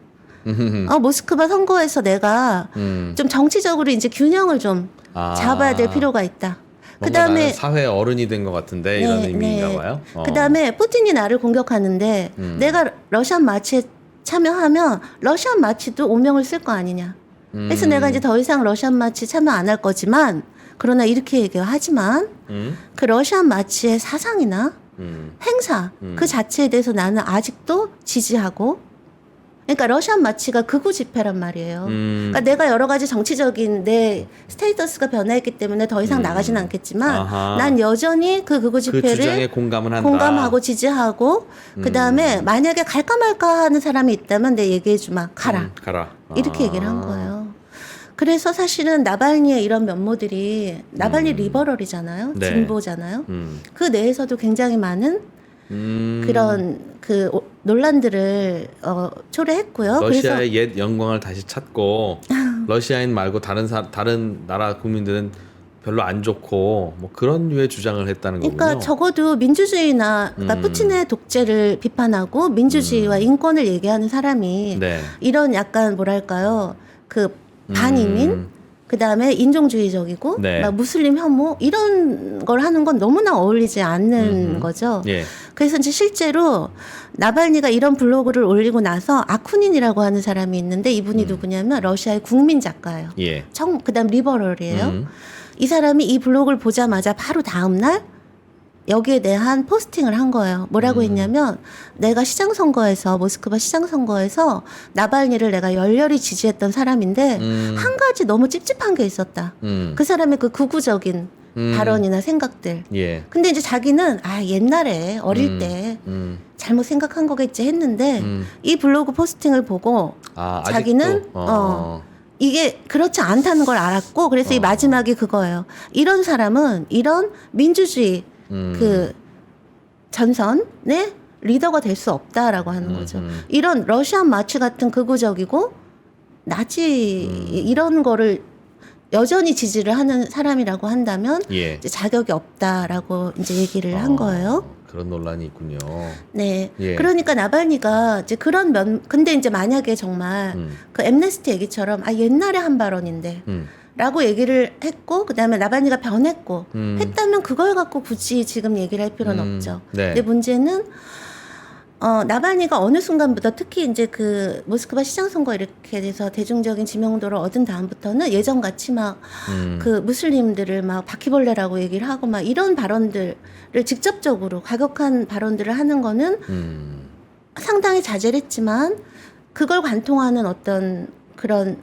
모스크바 선거에서 내가 좀 정치적으로 이제 균형을 좀 잡아야 될 필요가 있다. 그다음에 사회 어른이 된 것 같은데 이런 의미인가 봐요. 그다음에 푸틴이 나를 공격하는데 내가 러시안 마치에 참여하면 러시안 마치도 오명을 쓸 거 아니냐. 그래서 내가 이제 더 이상 러시안 마치 참여 안 할 거지만 그러나 이렇게 얘기해요. 하지만 그 러시안 마치의 사상이나 행사 그 자체에 대해서 나는 아직도 지지하고 그러니까 러시안 마치가 극우 집회란 말이에요. 그러니까 내가 여러 가지 정치적인 내 스테이터스가 변화했기 때문에 더 이상 나가지는 않겠지만 난 여전히 그 극우 집회를 그 주장에 공감을 한다. 공감하고 지지하고 그다음에 만약에 갈까 말까 하는 사람이 있다면 내 얘기해 주마. 가라. 가라. 이렇게 얘기를 한 거예요. 그래서 사실은 나발니의 이런 면모들이 나발니 리버럴이잖아요. 네. 진보잖아요. 그 내에서도 굉장히 많은 그런 그 논란들을 초래했고요. 러시아의 옛 영광을 다시 찾고 러시아인 말고 다른 나라 국민들은 별로 안 좋고 뭐 그런 류의 주장을 했다는 거군요. 그러니까 적어도 민주주의나 그러니까 푸틴의 독재를 비판하고 민주주의와 인권을 얘기하는 사람이 네. 이런 약간 뭐랄까요 그 반이민 그다음에 인종주의적이고 네. 막 무슬림 혐오 이런 걸 하는 건 너무나 어울리지 않는 거죠. 예. 그래서 이제 실제로 나발니가 이런 블로그를 올리고 나서 아쿠닌이라고 하는 사람이 있는데 이분이 누구냐면 러시아의 국민 작가예요. 예. 그다음 리버럴이에요. 이 사람이 이 블로그를 보자마자 바로 다음 날 여기에 대한 포스팅을 한 거예요. 뭐라고 했냐면 내가 시장 모스크바 시장 선거에서 나발니를 내가 열렬히 지지했던 사람인데 한 가지 너무 찝찝한 게 있었다. 그 사람의 그 극우적인 발언이나 생각들. 예. 근데 이제 자기는 옛날에 어릴 때 잘못 생각한 거겠지 했는데 이 블로그 포스팅을 보고 자기는 이게 그렇지 않다는 걸 알았고 그래서 이 마지막이 그거예요. 이런 사람은 이런 민주주의 그 전선의 리더가 될 수 없다라고 하는 거죠. 이런 러시안 마치 같은 극우적이고 나치 이런 거를 여전히 지지를 하는 사람이라고 한다면 예. 이제 자격이 없다라고 이제 얘기를 한 거예요. 그런 논란이 있군요. 네. 예. 그러니까 나발니가 이제 근데 이제 만약에 정말 그 엠네스티 얘기처럼 옛날에 한 발언인데 라고 얘기를 했고 그다음에 나발니가 변했고 했다면 그걸 갖고 굳이 지금 얘기를 할 필요는 없죠. 네. 근데 문제는 나발니가 어느 순간부터 특히 이제 그 모스크바 시장 선거 이렇게 돼서 대중적인 지명도를 얻은 다음부터는 예전같이 막 그 무슬림들을 막 바퀴벌레라고 얘기를 하고 막 이런 발언들을 직접적으로 과격한 발언들을 하는 거는 상당히 자제를 했지만 그걸 관통하는 어떤 그런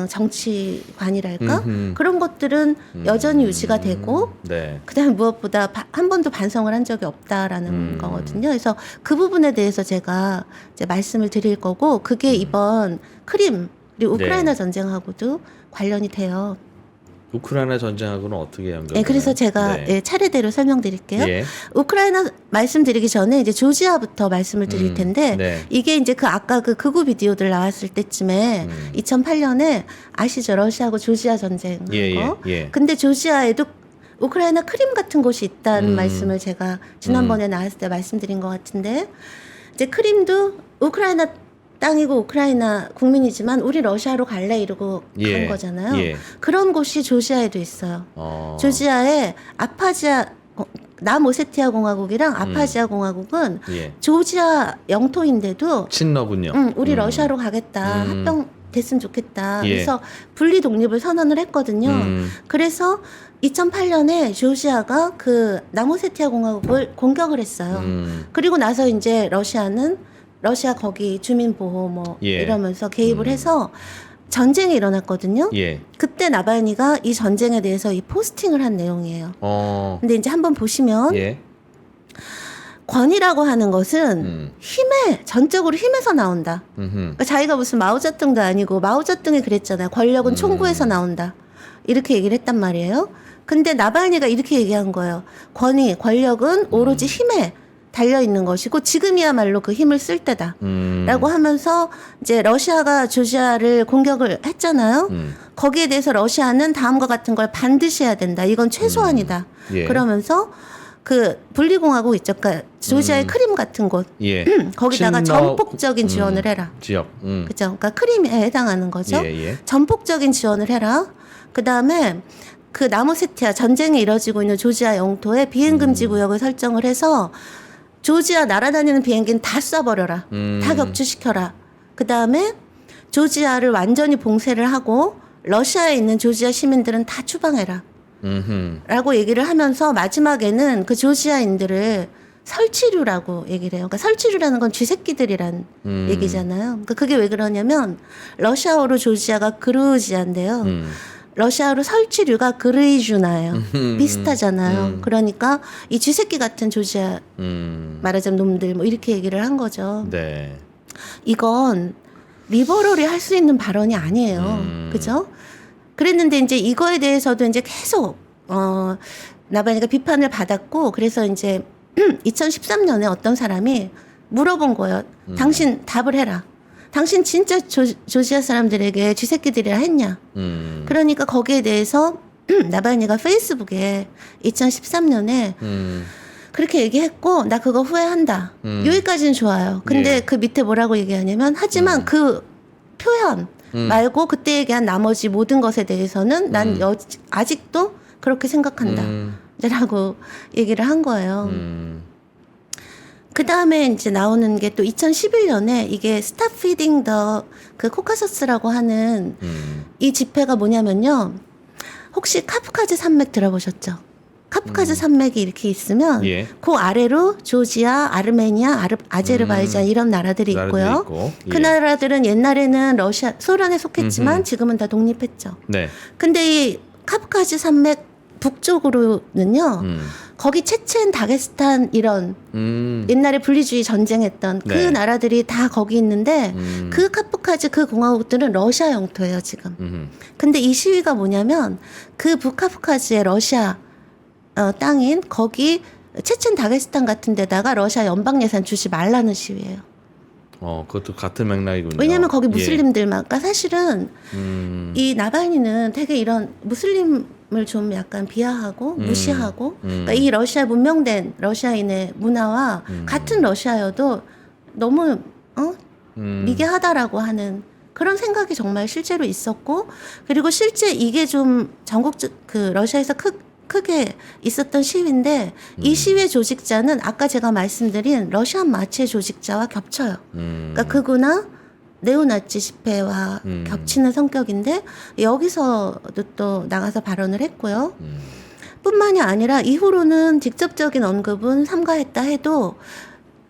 정치관이랄까 그런 것들은 여전히 유지가 되고 네. 그다음에 무엇보다 한 번도 반성을 한 적이 없다라는 거거든요. 그래서 그 부분에 대해서 제가 이제 말씀을 드릴 거고 그게 이번 크림 그리고 우크라이나 네. 전쟁하고도 관련이 돼요. 우크라이나 전쟁하고는 어떻게 연결돼요? 네, 그래서 제가 네. 차례대로 설명드릴게요. 예. 우크라이나 말씀드리기 전에 이제 조지아부터 말씀을 드릴 텐데 네. 이게 이제 그 아까 그 극우 비디오들 나왔을 때쯤에 2008년에 아시죠? 러시아하고 조지아 전쟁 한 예, 거. 예. 근데 조지아에도 우크라이나 크림 같은 곳이 있다는 말씀을 제가 지난번에 나왔을 때 말씀드린 것 같은데 이제 크림도 우크라이나 땅이고 우크라이나 국민이지만 우리 러시아로 갈래 이러고 예. 간 거잖아요. 예. 그런 곳이 조지아에도 있어요. 조지아의 남오세티아 공화국이랑 아파지아 공화국은 예. 조지아 영토인데도 친러군요. 우리 러시아로 가겠다. 합병 됐으면 좋겠다. 예. 그래서 분리 독립을 선언을 했거든요. 그래서 2008년에 조지아가 그 남오세티아 공화국을 공격을 했어요. 그리고 나서 이제 러시아 거기 주민 보호 뭐 예. 이러면서 개입을 해서 전쟁이 일어났거든요. 예. 그때 나발니가 이 전쟁에 대해서 이 포스팅을 한 내용이에요. 근데 이제 한번 보시면 예. 권위라고 하는 것은 전적으로 힘에서 나온다. 그러니까 자기가 무슨 마오쩌둥도 아니고 마오쩌둥이 그랬잖아요. 권력은 총구에서 나온다. 이렇게 얘기를 했단 말이에요. 근데 나발니가 이렇게 얘기한 거예요. 권력은 오로지 힘에 달려 있는 것이고 지금이야말로 그 힘을 쓸 때다. 라고 하면서 이제 러시아가 조지아를 공격을 했잖아요. 거기에 대해서 러시아는 다음과 같은 걸 반드시 해야 된다. 이건 최소한이다. 예. 그러면서 그 분리공화국 있죠. 그러니까 조지아의 크림 같은 곳. 예. 거기다가 전폭적인 지원을 해라. 지역. 그죠? 그러니까 크림에 해당하는 거죠. 예, 예. 전폭적인 지원을 해라. 그다음에 그 남오세티아 전쟁이 이뤄지고 있는 조지아 영토에 비행 금지 구역을 설정을 해서 조지아 날아다니는 비행기는 다 쏴버려라. 다 격추시켜라. 그다음에 조지아를 완전히 봉쇄를 하고 러시아에 있는 조지아 시민들은 다 추방해라. 라고 얘기를 하면서 마지막에는 그 조지아인들을 설치류라고 얘기를 해요. 그러니까 설치류라는 건 쥐새끼들이란 얘기잖아요. 그러니까 그게 왜 그러냐면 러시아어로 조지아가 그루지아인데요. 러시아로 설치류가 그르이주나예요. 비슷하잖아요. 그러니까 이 쥐새끼 같은 조지아 말하자면 놈들 뭐 이렇게 얘기를 한 거죠. 네. 이건 리버럴이 할 수 있는 발언이 아니에요. 그죠? 그랬는데 이제 이거에 대해서도 이제 계속 나발니가 비판을 받았고 그래서 이제 2013년에 어떤 사람이 물어본 거예요. 당신 답을 해라. 당신 진짜 조지아 사람들에게 쥐새끼들이라 했냐? 그러니까 거기에 대해서 나발니가 페이스북에 2013년에 그렇게 얘기했고 나 그거 후회한다. 여기까지는 좋아요. 근데 예. 그 밑에 뭐라고 얘기하냐면 하지만 그 표현 말고 그때 얘기한 나머지 모든 것에 대해서는 난 아직도 그렇게 생각한다. 라고 얘기를 한 거예요. 그 다음에 이제 나오는 게 또 2011년에 이게 Stop Feeding the 그 코카서스라고 하는 이 집회가 뭐냐면요. 혹시 카프카즈 산맥 들어보셨죠? 카프카즈 산맥이 이렇게 있으면 예. 그 아래로 조지아, 아르메니아, 아제르바이잔 이런 나라들이 있고요. 있고. 그 예. 나라들은 옛날에는 러시아, 소련에 속했지만 지금은 다 독립했죠. 네. 근데 이 카프카즈 산맥 북쪽으로는요. 거기 체첸, 다게스탄 이런 옛날에 분리주의 전쟁했던 그 네. 나라들이 다 거기 있는데 그 카프카즈 그 공화국들은 러시아 영토예요 지금. 근데 이 시위가 뭐냐면 그 북카프카즈의 러시아 땅인 거기 체첸, 다게스탄 같은 데다가 러시아 연방 예산 주지 말라는 시위예요. 그것도 같은 맥락이군요. 왜냐면 거기 예. 무슬림들만, 그러니까 사실은 이 나발니는 되게 이런 무슬림을 좀 약간 비하하고 무시하고, 그러니까 이 러시아 문명된 러시아인의 문화와 같은 러시아여도 너무 미개하다라고 하는 그런 생각이 정말 실제로 있었고, 그리고 실제 이게 좀 그 러시아에서 크게 있었던 시위인데 이 시위의 조직자는 아까 제가 말씀드린 러시안 마치의 조직자와 겹쳐요. 그러니까 극우나 네오나치 집회와 겹치는 성격인데 여기서도 또 나가서 발언을 했고요. 뿐만이 아니라 이후로는 직접적인 언급은 삼가했다 해도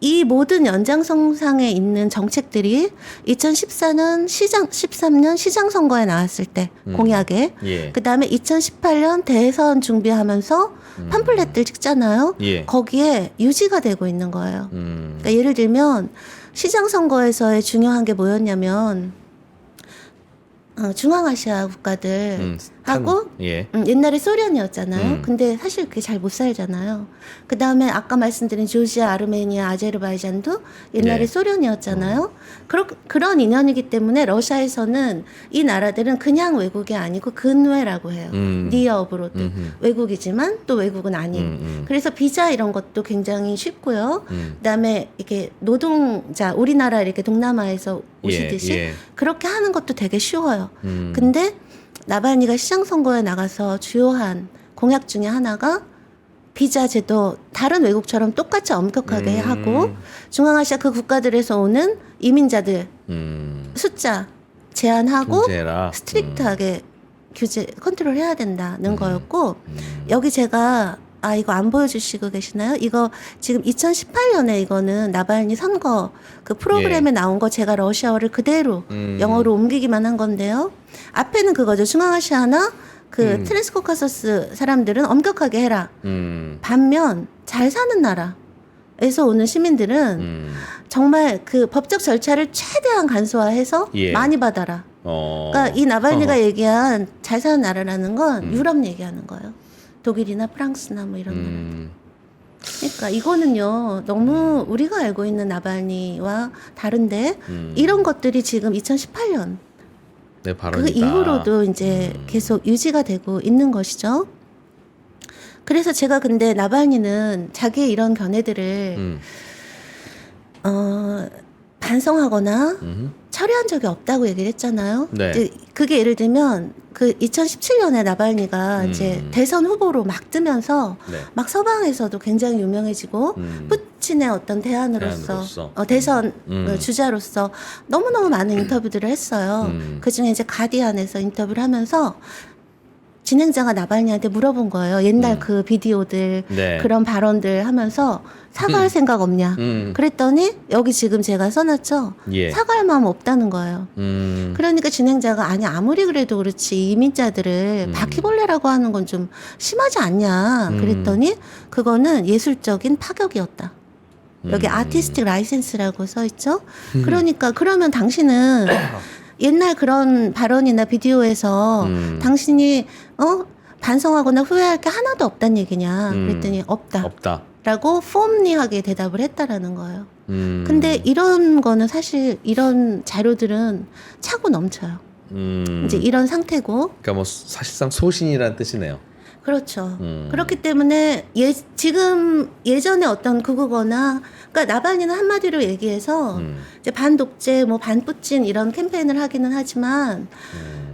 이 모든 연장선상에 있는 정책들이 2014년 13년 시장 선거에 나왔을 때 공약에 예. 그다음에 2018년 대선 준비하면서 팜플렛들 찍잖아요. 예. 거기에 유지가 되고 있는 거예요. 그러니까 예를 들면 시장 선거에서의 중요한 게 뭐였냐면 중앙아시아 국가들 하고 예. 옛날에 소련이었잖아요. 근데 사실 그게 잘 못 살잖아요. 그 다음에 아까 말씀드린 조지아, 아르메니아, 아제르바이잔도 옛날에 네. 소련이었잖아요. 그런 인연이기 때문에 러시아에서는 이 나라들은 그냥 외국이 아니고 근외라고 해요. 니어 어브로드. 외국이지만 또 외국은 아닌. 그래서 비자 이런 것도 굉장히 쉽고요. 그다음에 이렇게 노동자 우리나라 이렇게 동남아에서 오시듯이 예. 그렇게 하는 것도 되게 쉬워요. 근데 나발니가 시장 선거에 나가서 주요한 공약 중에 하나가 비자 제도 다른 외국처럼 똑같이 엄격하게 하고 중앙아시아 그 국가들에서 오는 이민자들 숫자 제한하고 규제라. 스트릭트하게 규제 컨트롤 해야 된다는 거였고 여기 제가 이거 안 보여주시고 계시나요? 이거 지금 2018년에 이거는 나발니 선거 그 프로그램에 나온 거 제가 러시아어를 그대로 영어로 옮기기만 한 건데요. 앞에는 그거죠. 중앙아시아나 그 트랜스코카서스 사람들은 엄격하게 해라. 반면 잘 사는 나라에서 오는 시민들은 정말 그 법적 절차를 최대한 간소화해서 예. 많이 받아라. 그러니까 이 나발니가 얘기한 잘 사는 나라라는 건 유럽 얘기하는 거예요. 독일이나 프랑스나 뭐 이런 나라들. 그러니까 이거는요 너무 우리가 알고 있는 나발니와 다른데 이런 것들이 지금 2018년 네, 그 발언이다. 이후로도 이제 계속 유지가 되고 있는 것이죠. 그래서 제가 근데 나발니는 자기의 이런 견해들을 반성하거나 처리한 적이 없다고 얘기를 했잖아요. 네. 이제 그게 예를 들면 그 2017년에 나발니가 이제 대선 후보로 막 뜨면서 네. 막 서방에서도 굉장히 유명해지고 푸틴의 어떤 대안으로서 대선 주자로서 너무너무 많은 인터뷰들을 했어요. 그중에 이제 가디안에서 인터뷰를 하면서 진행자가 나발니한테 물어본 거예요. 옛날 그 비디오들 네. 그런 발언들 하면서 사과할 생각 없냐. 그랬더니 여기 지금 제가 써놨죠. 예. 사과할 마음 없다는 거예요. 그러니까 진행자가 아니 아무리 그래도 그렇지 이민자들을 바퀴벌레라고 하는 건 좀 심하지 않냐. 그랬더니 그거는 예술적인 파격이었다. 여기 아티스틱 라이센스라고 써 있죠. 그러니까 그러면 당신은 옛날 그런 발언이나 비디오에서 당신이 반성하거나 후회할 게 하나도 없다는 얘기냐. 그랬더니 없다. 라고 폼리하게 대답을 했다라는 거예요. 근데 이런 거는 사실 이런 자료들은 차고 넘쳐요. 이제 이런 상태고. 그러니까 뭐 사실상 소신이란 뜻이네요. 그렇죠. 그렇기 때문에 지금 예전에 어떤 극우거나 그러니까 나발리는 한마디로 얘기해서 이제 반독재, 뭐 반푸친 이런 캠페인을 하기는 하지만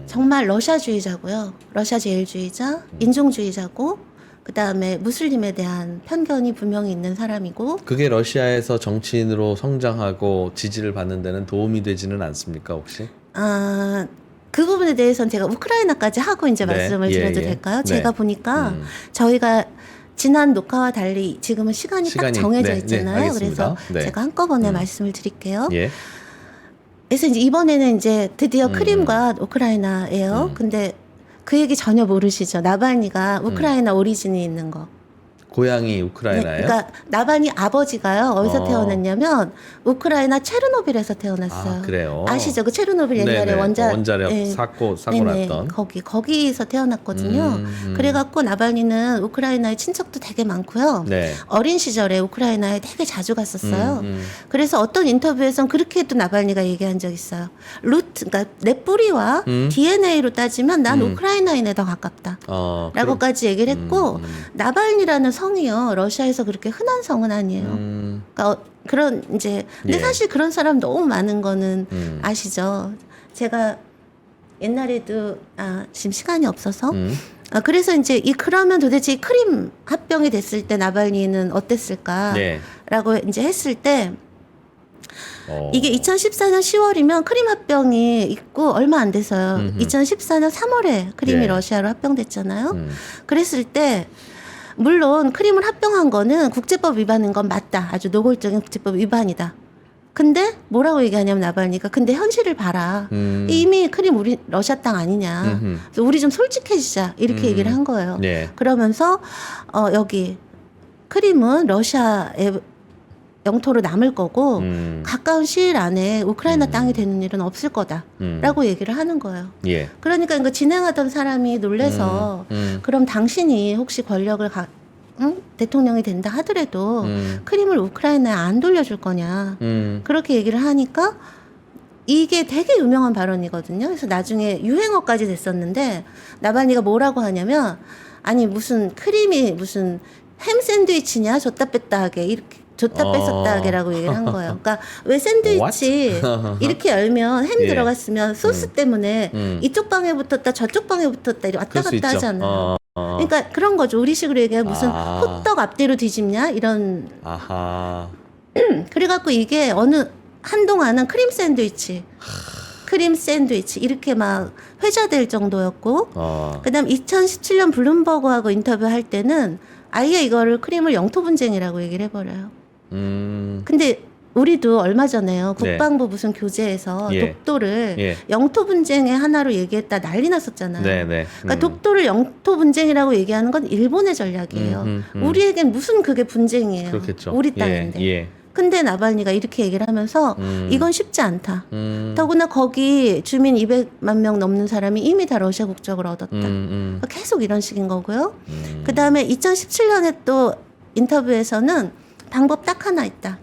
정말 러시아주의자고요. 러시아 제일주의자, 인종주의자고 그 다음에 무슬림에 대한 편견이 분명히 있는 사람이고 그게 러시아에서 정치인으로 성장하고 지지를 받는 데는 도움이 되지는 않습니까 혹시? 그 부분에 대해서는 제가 우크라이나까지 하고 이제 네, 말씀을 드려도 될까요? 제가 보니까 저희가 지난 녹화와 달리 지금은 시간이 딱 정해져 있잖아요. 그래서 제가 한꺼번에 말씀을 드릴게요. 예. 그래서 이제 이번에는 이제 드디어 크림과 우크라이나예요. 근데 그 얘기 전혀 모르시죠? 나발니가 우크라이나 오리진이 있는 거. 고향이 우크라이나예요? 네, 그러니까 나발니 아버지가요. 어디서 태어났냐면 우크라이나 체르노빌에서 태어났어요. 아, 그래요? 아시죠? 그 체르노빌 옛날에 원자력 사고 네네, 났던 거기서 태어났거든요. 그래갖고 나발니는 우크라이나에 친척도 되게 많고요. 네. 어린 시절에 우크라이나에 되게 자주 갔었어요. 그래서 어떤 인터뷰에선 그렇게 또 나발니가 얘기한 적 있어요. 그러니까 내 뿌리와 DNA로 따지면 난 우크라이나인에 더 가깝다. 라고까지 얘기를 했고 나발니라는 성이요. 러시아에서 그렇게 흔한 성은 아니에요. 그러니까 그런 이제 근데 사실 그런 사람 너무 많은 거는 아시죠? 제가 옛날에도 지금 시간이 없어서 그래서 이제 그러면 도대체 이 크림 합병이 됐을 때 나발니는 어땠을까라고 이제 했을 때 이게 2014년 10월이면 크림 합병이 있고 얼마 안 돼서요. 2014년 3월에 크림이 러시아로 합병됐잖아요. 그랬을 때 물론 크림을 합병한 거는 국제법 위반인 건 맞다. 아주 노골적인 국제법 위반이다. 근데 뭐라고 얘기하냐면 나발니가 근데 현실을 봐라. 이미 크림 우리 러시아 땅 아니냐. 그래서 우리 좀 솔직해지자. 이렇게 얘기를 한 거예요. 그러면서 여기 크림은 러시아의 영토로 남을 거고 가까운 시일 안에 우크라이나 땅이 되는 일은 없을 거다라고 얘기를 하는 거예요. 그러니까 이거 진행하던 사람이 놀래서 그럼 당신이 혹시 권력을 대통령이 된다 하더라도 크림을 우크라이나에 안 돌려줄 거냐 그렇게 얘기를 하니까 이게 되게 유명한 발언이거든요. 그래서 나중에 유행어까지 됐었는데 나발니가 뭐라고 하냐면 아니 무슨 크림이 무슨 햄 샌드위치냐 줬다 뺐다 하게 이렇게 줬다 뺐었다 하게라고 얘기를 한 거예요. 그러니까 왜 샌드위치 이렇게 열면 햄 들어갔으면 소스 때문에 이쪽 방에 붙었다 저쪽 방에 붙었다 이렇게 왔다 갔다 하잖아요. 그러니까 그런 거죠. 우리식으로 얘기하면 무슨 호떡 앞뒤로 뒤집냐 이런. 그래갖고 이게 어느 한동안은 크림 샌드위치 이렇게 막 회자될 정도였고 그다음 2017년 블룸버그하고 인터뷰할 때는 아예 이거를 크림을 영토 분쟁이라고 얘기를 해버려요. 근데 우리도 얼마 전에요. 국방부 무슨 교재에서 독도를 영토 분쟁의 하나로 얘기했다 난리 났었잖아요. 그러니까 독도를 영토 분쟁이라고 얘기하는 건 일본의 전략이에요. 우리에겐 무슨 그게 분쟁이에요. 그렇겠죠. 우리 땅인데. 근데 나발니가 이렇게 얘기를 하면서 이건 쉽지 않다. 더구나 거기 주민 200만 명 넘는 사람이 이미 다 러시아 국적을 얻었다. 그러니까 계속 이런 식인 거고요. 그 다음에 2017년에 또 인터뷰에서는 방법 딱 하나 있다.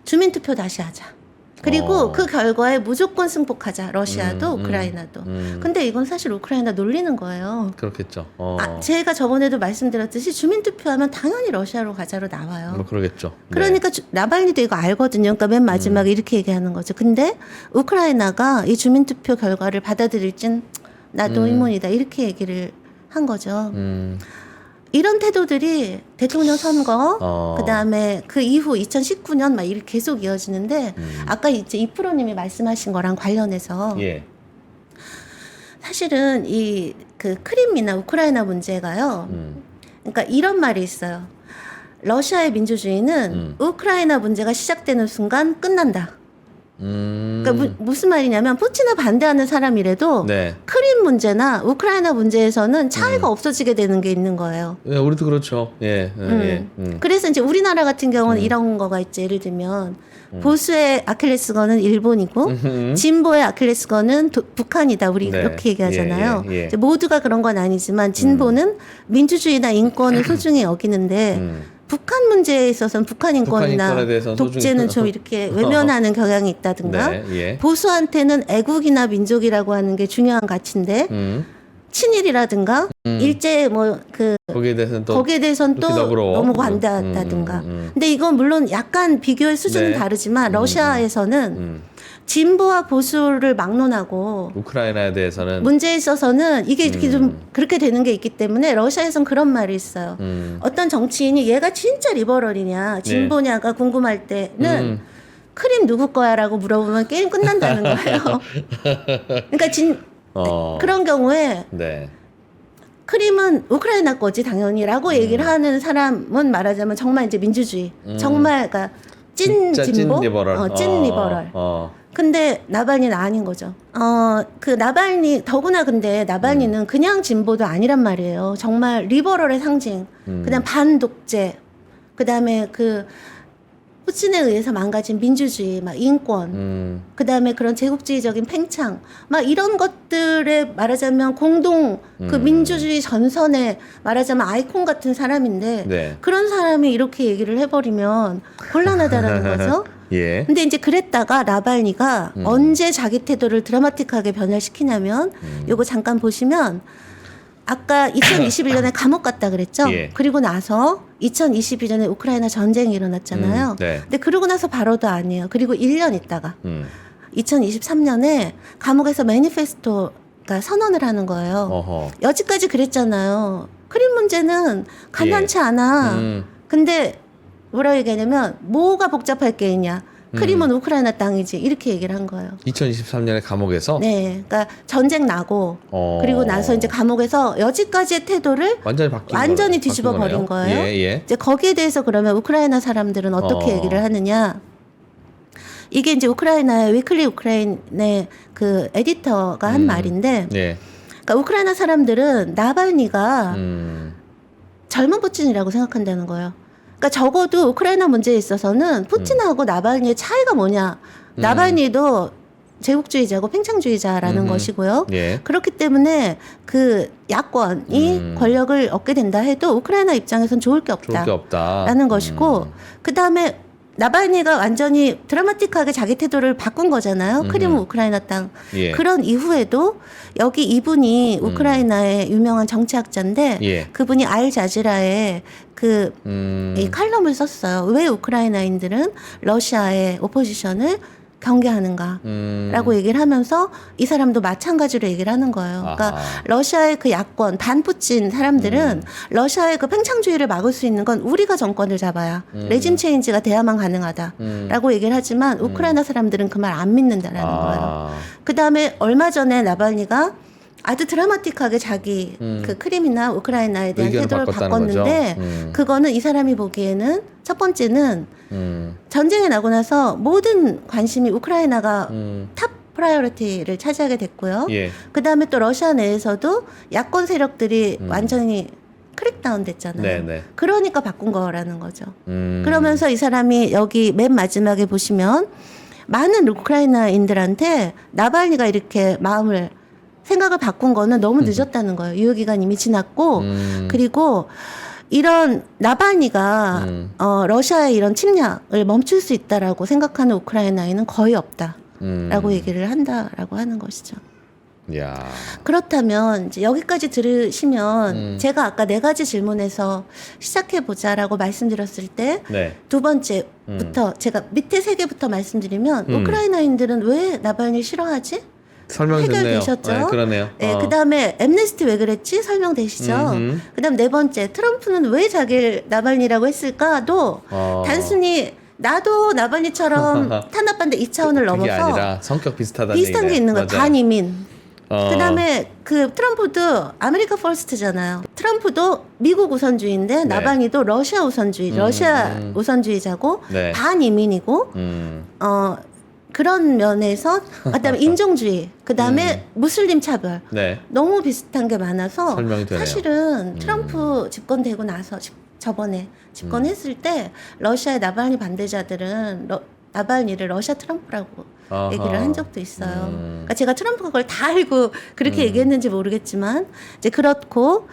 주민투표 다시 하자. 그리고 그 결과에 무조건 승복하자. 러시아도 우크라이나도. 근데 이건 사실 우크라이나 놀리는 거예요. 그렇겠죠. 제가 저번에도 말씀드렸듯이 주민투표하면 당연히 러시아로 가자로 나와요. 뭐 그러겠죠. 그러니까 나발니도 이거 알거든요. 그러니까 맨 마지막에 이렇게 얘기하는 거죠. 근데 우크라이나가 이 주민투표 결과를 받아들일진 나도 의문이다. 이렇게 얘기를 한 거죠. 이런 태도들이 대통령 선거, 그 다음에 그 이후 2019년 막 이렇게 계속 이어지는데, 아까 이제 이프로님이 말씀하신 거랑 관련해서, 사실은 이 그 크림이나 우크라이나 문제가요, 그러니까 이런 말이 있어요. 러시아의 민주주의는 우크라이나 문제가 시작되는 순간 끝난다. 그러니까 무슨 말이냐면 푸틴을 반대하는 사람이라도 크림 문제나 우크라이나 문제에서는 차이가 없어지게 되는 게 있는 거예요. 우리도 그렇죠. 그래서 이제 우리나라 같은 경우는 이런 거가 있죠. 예를 들면 보수의 아킬레스건은 일본이고 진보의 아킬레스건은 북한이다. 우리 그렇게 얘기하잖아요. 이제 모두가 그런 건 아니지만 진보는 민주주의나 인권을 소중히 여기는데 북한 문제에 있어서는 북한 인권이나 독재는 좀 이렇게 외면하는 경향이 있다든가 보수한테는 애국이나 민족이라고 하는 게 중요한 가치인데 친일이라든가 일제 뭐 그 거기에 대해서는 또 거기에 대해서는 또 너그러워. 너무 관대하다든가. 근데 이건 물론 약간 비교의 수준은 네. 다르지만 러시아에서는 진보와 보수를 막론하고 우크라이나에 대해서는 문제에 있어서는 이게 이렇게 좀 그렇게 되는 게 있기 때문에 러시아에선 그런 말이 있어요. 어떤 정치인이 얘가 진짜 리버럴이냐 진보냐가 궁금할 때는 크림 누구 거야라고 물어보면 게임 끝난다는 거예요. 그러니까 그런 경우에 네. 크림은 우크라이나 거지 당연히라고 얘기를 하는 사람은 말하자면 정말 이제 민주주의 정말 그러니까 찐 진짜 진보 찐 리버럴. 찐 리버럴. 근데 나발니는 아닌 거죠. 그 나발니 더구나 근데 나발니는 그냥 진보도 아니란 말이에요. 정말 리버럴의 상징. 그다음 반독재. 그다음에 그 푸틴에 의해서 망가진 민주주의, 막 인권, 그다음에 그런 제국주의적인 팽창, 막 이런 것들에 말하자면 공동 그 민주주의 전선에 말하자면 아이콘 같은 사람인데 네. 그런 사람이 이렇게 얘기를 해버리면 곤란하다라는 거죠. 예. 근데 이제 그랬다가 나발니가 언제 자기 태도를 드라마틱하게 변화시키냐면 요거 잠깐 보시면 아까 2021년에 감옥 갔다 그랬죠. 예. 그리고 나서 2022년에 우크라이나 전쟁이 일어났잖아요. 네. 근데 그러고 나서 바로도 아니에요. 그리고 1년 있다가 2023년에 감옥에서 매니페스토가 선언을 하는 거예요. 어허. 여지까지 그랬잖아요. 크림 문제는 간단치 않아. 근데 뭐라고 얘기하냐면 뭐가 복잡할 게 있냐. 크림은 우크라이나 땅이지. 이렇게 얘기를 한 거예요. 2023년에 감옥에서 네. 그러니까 전쟁 나고 그리고 나서 이제 감옥에서 여지까지의 태도를 완전히 뒤집어 버린 거예요. 예, 예. 이제 거기에 대해서 그러면 우크라이나 사람들은 어떻게 얘기를 하느냐? 이게 이제 우크라이나의 위클리 우크라인의 그 에디터가 한 말인데, 예. 그러니까 우크라이나 사람들은 나발니가 젊은 푸틴이라고 생각한다는 거예요. 그러니까 적어도 우크라이나 문제에 있어서는 푸틴하고 나발니의 차이가 뭐냐? 나발니도 제국주의자고 팽창주의자라는 것이고요. 예. 그렇기 때문에 그 야권이 권력을 얻게 된다 해도 우크라이나 입장에선 좋을 게 없다라는 것이고, 그 다음에 나발니가 완전히 드라마틱하게 자기 태도를 바꾼 거잖아요. 크림은 우크라이나 땅. 예. 그런 이후에도 여기 이분이 우크라이나의 유명한 정치학자인데 예. 그분이 알자지라에 이 칼럼을 썼어요. 왜 우크라이나인들은 러시아의 오포지션을 경계하는가라고 얘기를 하면서 이 사람도 마찬가지로 얘기를 하는 거예요. 그러니까 아하. 러시아의 그 야권 반푸친 사람들은 러시아의 그 팽창주의를 막을 수 있는 건 우리가 정권을 잡아야 레짐 체인지가 돼야만 가능하다라고 얘기를 하지만 우크라이나 사람들은 그 말 안 믿는다라는 거예요. 그 다음에 얼마 전에 나발니가 아주 드라마틱하게 자기 그 크림이나 우크라이나에 대한 의견을 태도를 바꿨다는 바꿨는데 그거는 이 사람이 보기에는 첫 번째는 전쟁이 나고 나서 모든 관심이 우크라이나가 탑 프라이어리티를 차지하게 됐고요. 예. 그다음에 또 러시아 내에서도 야권 세력들이 완전히 크랙다운 됐잖아요. 네네. 그러니까 바꾼 거라는 거죠. 그러면서 이 사람이 여기 맨 마지막에 보시면 많은 우크라이나인들한테 나발니가 이렇게 생각을 바꾼 거는 너무 늦었다는 거예요. 유효기간 이미 지났고 그리고 이런 나발니가 러시아의 이런 침략을 멈출 수 있다라고 생각하는 우크라이나에는 거의 없다라고 얘기를 한다라고 하는 것이죠. 야. 그렇다면 이제 여기까지 들으시면 제가 아까 4가지 질문에서 시작해 보자라고 말씀드렸을 때 네. 두 번째부터 제가 밑에 3개부터 말씀드리면 우크라이나인들은 왜 나발니 싫어하지? 설명이 됐네요. 해결되셨죠? 네, 그러네요. 네, 그다음에 엠네스티 왜 그랬지? 설명되시죠? 그다음 4번째 트럼프는 왜 자기를 나발니라고 했을까도 단순히 나도 나발니처럼 탄압받는데 이 차원을 그게 넘어서 아니라 성격 비슷한 게 있는 거예요. 맞아요. 반이민. 그다음에 그 트럼프도 아메리카 퍼스트잖아요. 트럼프도 미국 우선주의인데 나발니도 러시아 우선주의, 러시아 우선주의자고 네. 반이민이고 그런 면에서 그다음에 인종주의, 그다음에 무슬림 차별 네. 너무 비슷한 게 많아서 설명이 되네요. 사실은 트럼프 집권되고 나서 저번에 집권했을 때 러시아의 나발니 반대자들은 나발니를 러시아 트럼프라고 아하. 얘기를 한 적도 있어요. 그러니까 제가 트럼프가 그걸 다 알고 그렇게 얘기했는지 모르겠지만 이제 그렇고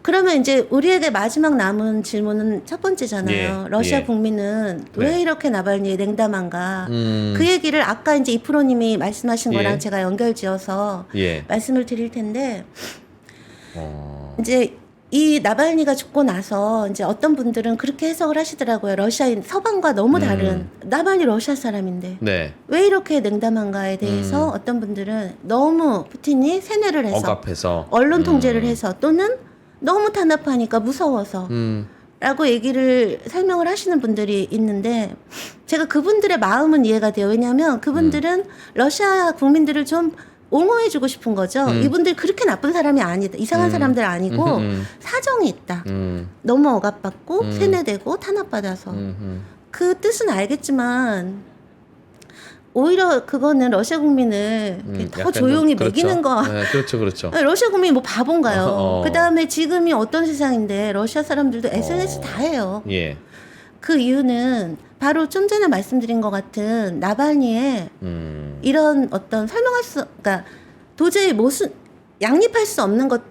그러면 이제 우리에게 마지막 남은 질문은 첫 번째잖아요. 예, 러시아 예. 국민은 네. 왜 이렇게 나발니에 냉담한가? 그 얘기를 아까 이제 이프로님이 말씀하신 예. 거랑 제가 연결지어서 예. 말씀을 드릴 텐데 이제 이 나발니가 죽고 나서 이제 어떤 분들은 그렇게 해석을 하시더라고요. 러시아인 서방과 너무 다른 나발니 러시아 사람인데 네. 왜 이렇게 냉담한가에 대해서 어떤 분들은 너무 푸틴이 세뇌를 해서 억압해서 언론 통제를 해서 또는 너무 탄압하니까 무서워서 라고 얘기를 설명을 하시는 분들이 있는데 제가 그분들의 마음은 이해가 돼요. 왜냐하면 그분들은 러시아 국민들을 좀 옹호해주고 싶은 거죠. 이분들 그렇게 나쁜 사람이 아니다. 이상한 사람들 아니고 사정이 있다. 너무 억압받고 세뇌되고 탄압받아서 그 뜻은 알겠지만 오히려 그거는 러시아 국민을 더 약간 조용히 그렇죠. 매기는 거. 네, 그렇죠. 러시아 국민이 뭐 바본가요? 어. 그 다음에 지금이 어떤 세상인데 러시아 사람들도 SNS 다 해요. 예. 그 이유는 바로 좀 전에 말씀드린 것 같은 나발니의 이런 어떤 그러니까 도저히 양립할 수 없는 것,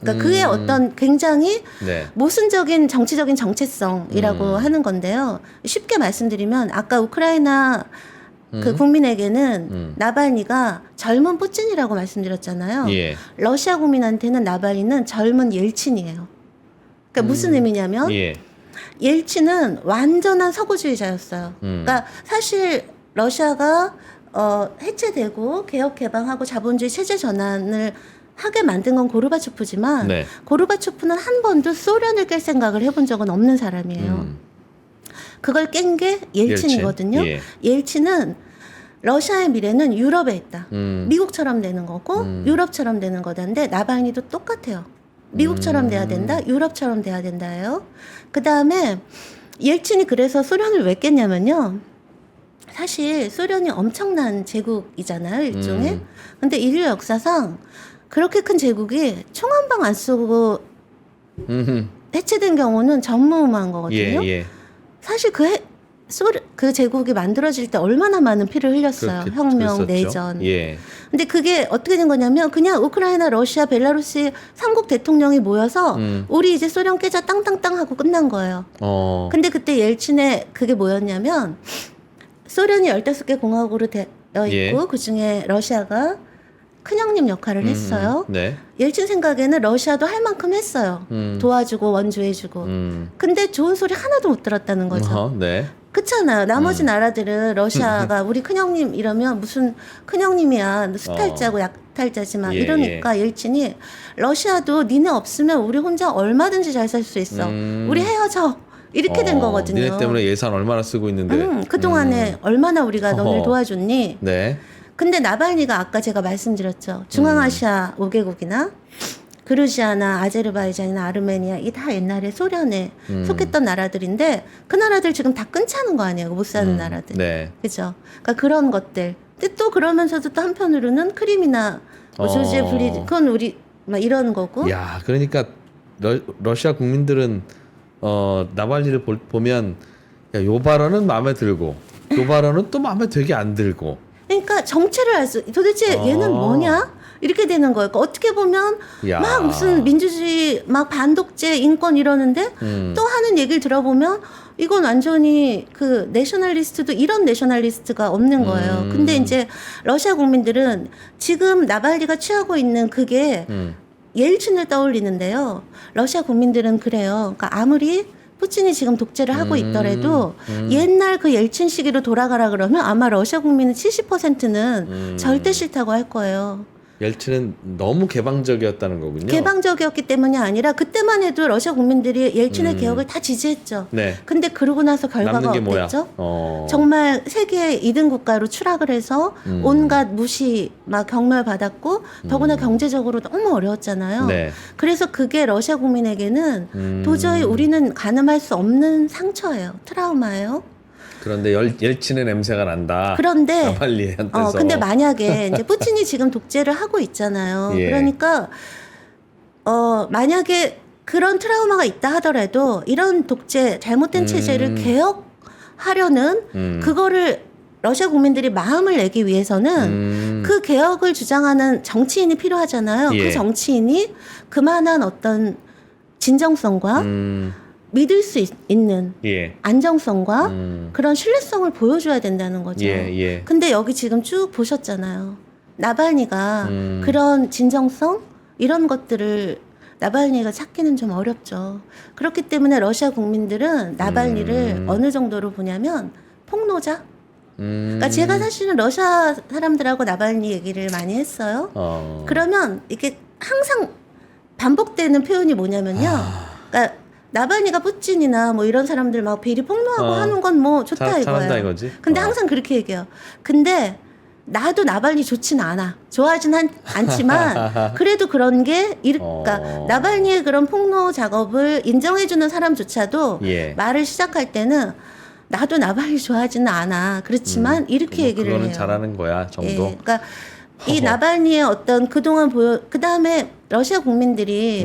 그러니까 그의 어떤 굉장히 네. 모순적인 정치적인 정체성이라고 하는 건데요. 쉽게 말씀드리면 아까 우크라이나 그 국민에게는 나발니가 젊은 푸틴이라고 말씀드렸잖아요. 예. 러시아 국민한테는 나발니는 젊은 옐친이에요. 그러니까 무슨 의미냐면 예. 옐친은 완전한 서구주의자였어요. 그러니까 사실 러시아가 해체되고 개혁 개방하고 자본주의 체제 전환을 하게 만든 건 고르바초프지만 네. 고르바초프는 한 번도 소련을 깰 생각을 해본 적은 없는 사람이에요. 그걸 깬 게 옐친이거든요. 예. 옐친은 러시아의 미래는 유럽에 있다. 미국처럼 되는 거고 유럽처럼 되는 거다인데 나발니도 똑같아요. 미국처럼 돼야 된다. 유럽처럼 돼야 된다예요. 그 다음에 옐친이 그래서 소련을 왜 깼냐면요. 사실 소련이 엄청난 제국이잖아요. 일종의. 근데 인류 역사상 그렇게 큰 제국이 총 한 방 안 쏘고 해체된 경우는 전무후무한 거거든요. 예. 사실 그 제국이 만들어질 때 얼마나 많은 피를 흘렸어요. 혁명, 그랬었죠. 내전. 예. 근데 그게 어떻게 된 거냐면 그냥 우크라이나, 러시아, 벨라루스 3국 대통령이 모여서 우리 이제 소련 깨자 땅땅땅 하고 끝난 거예요. 근데 그때 옐친의 그게 뭐였냐면 소련이 15개 공화국으로 되어 있고 예. 그중에 러시아가 큰형님 역할을 했어요. 네. 옐친 생각에는 러시아도 할 만큼 했어요. 도와주고 원조해주고. 근데 좋은 소리 하나도 못 들었다는 거죠. 네. 그렇잖아요. 나머지 나라들은 러시아가 우리 큰형님 이러면 무슨 큰형님이야. 수탈자고 약탈자지 막 예, 이러니까 옐친이 러시아도 니네 없으면 우리 혼자 얼마든지 잘 살 수 있어. 우리 헤어져. 이렇게 된 거거든요. 니네 때문에 예산 얼마나 쓰고 있는데. 그동안에 얼마나 우리가 너를 어허. 도와줬니? 네. 근데 나발니가 아까 제가 말씀드렸죠. 중앙아시아 5개국이나 그루지아나 아제르바이잔이나 아르메니아 이 다 옛날에 소련에 속했던 나라들인데 그 나라들 지금 다 끊자는 거 아니에요. 못 사는 나라들. 네. 그죠? 그러니까 그런 것들. 근데 또 그러면서도 또 한편으로는 크림이나 뭐 조지에 브리즈 그건 우리 막 이런 거고. 야, 그러니까 러시아 국민들은 나발리를 보면 야, 요 발언은 마음에 들고 요 발언은 또 마음에 되게 안 들고. 그러니까 정체를 도대체 얘는 뭐냐? 이렇게 되는 거예요. 그러니까 어떻게 보면 야. 막 무슨 민주주의, 막 반독재, 인권 이러는데 또 하는 얘기를 들어보면 이건 완전히 그 내셔널리스트도 이런 내셔널리스트가 없는 거예요. 근데 이제 러시아 국민들은 지금 나발리가 취하고 있는 그게 옐친을 떠올리는데요. 러시아 국민들은 그래요. 그러니까 아무리 푸틴이 지금 독재를 하고 있더라도 옛날 그 옐친 시기로 돌아가라 그러면 아마 러시아 국민은 70%는 절대 싫다고 할 거예요. 옐친은 너무 개방적이었다는 거군요. 개방적이었기 때문이 아니라 그때만 해도 러시아 국민들이 옐친의 개혁을 다 지지했죠. 네. 근데 그러고 나서 결과가 남는 게 뭐야? 어땠죠? 정말 세계 2등 국가로 추락을 해서 온갖 무시 막 경멸 받았고 더구나 경제적으로 너무 어려웠잖아요. 네. 그래서 그게 러시아 국민에게는 도저히 우리는 가늠할 수 없는 상처예요. 트라우마예요. 그런데 옐친의 냄새가 난다. 그런데 나발리한테서. 근데 만약에 이제 푸틴이 지금 독재를 하고 있잖아요. 예. 그러니까 만약에 그런 트라우마가 있다 하더라도 이런 독재 잘못된 체제를 개혁하려는 그거를 러시아 국민들이 마음을 내기 위해서는 그 개혁을 주장하는 정치인이 필요하잖아요. 예. 그 정치인이 그만한 어떤 진정성과 믿을 수 있는 예. 안정성과 그런 신뢰성을 보여줘야 된다는 거죠. 예. 근데 여기 지금 쭉 보셨잖아요. 나발니가 그런 진정성, 이런 것들을 나발니가 찾기는 좀 어렵죠. 그렇기 때문에 러시아 국민들은 나발니를 어느 정도로 보냐면 폭로자. 그러니까 제가 사실은 러시아 사람들하고 나발니 얘기를 많이 했어요. 그러면 이게 항상 반복되는 표현이 뭐냐면요. 그러니까 나발니가 푸틴이나 뭐 이런 사람들 막 비리 폭로하고 하는 건 뭐 좋다 잘한다 이거예요. 이거지. 근데 항상 그렇게 얘기해요. 근데 나도 나발니 좋진 않아. 좋아하진 않지만 그래도 그런 게 그러니까 나발니의 그런 폭로 작업을 인정해주는 사람조차도 예. 말을 시작할 때는 나도 나발니 좋아하지는 않아. 그렇지만 이렇게 얘기를 그거는 해요. 잘하는 거야 정도. 예, 그러니까 이 나발니의 어떤 그동안 그다음에 러시아 국민들이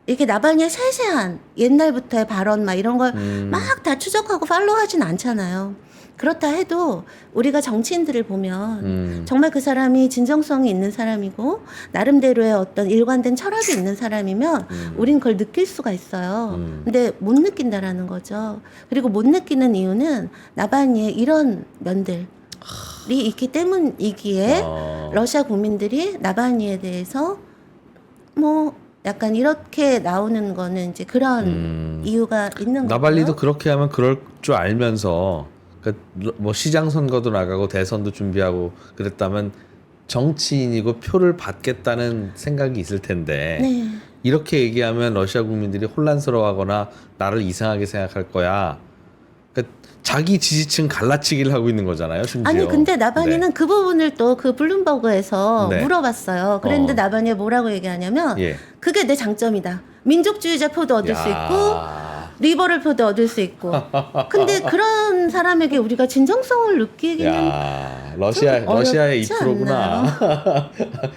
이렇게 나발니의 세세한 옛날부터의 발언 막 이런 걸 막 다 추적하고 팔로우하진 않잖아요. 그렇다 해도 우리가 정치인들을 보면 정말 그 사람이 진정성이 있는 사람이고 나름대로의 어떤 일관된 철학이 있는 사람이면 우린 그걸 느낄 수가 있어요. 근데 못 느낀다라는 거죠. 그리고 못 느끼는 이유는 나발니의 이런 면들이 있기 때문이기에 러시아 국민들이 나발니에 대해서 뭐 약간 이렇게 나오는 거는 이제 그런 이유가 있는 거고요. 나발리도 그렇게 하면 그럴 줄 알면서 그러니까 뭐 시장 선거도 나가고 대선도 준비하고 그랬다면 정치인이고 표를 받겠다는 생각이 있을 텐데 네. 이렇게 얘기하면 러시아 국민들이 혼란스러워하거나 나를 이상하게 생각할 거야. 그러니까 자기 지지층 갈라치기를 하고 있는 거잖아요. 심지어. 아니 근데 나발니는 그 부분을 또 그 블룸버그에서 네. 물어봤어요. 그랬는데 나발니가 뭐라고 얘기하냐면 예. 그게 내 장점이다. 민족주의자 표도 얻을 수 있고 리버럴 표도 얻을 수 있고. 근데 그런 사람에게 우리가 진정성을 느끼기는 야, 좀 러시아의 어렵지 이프로구나.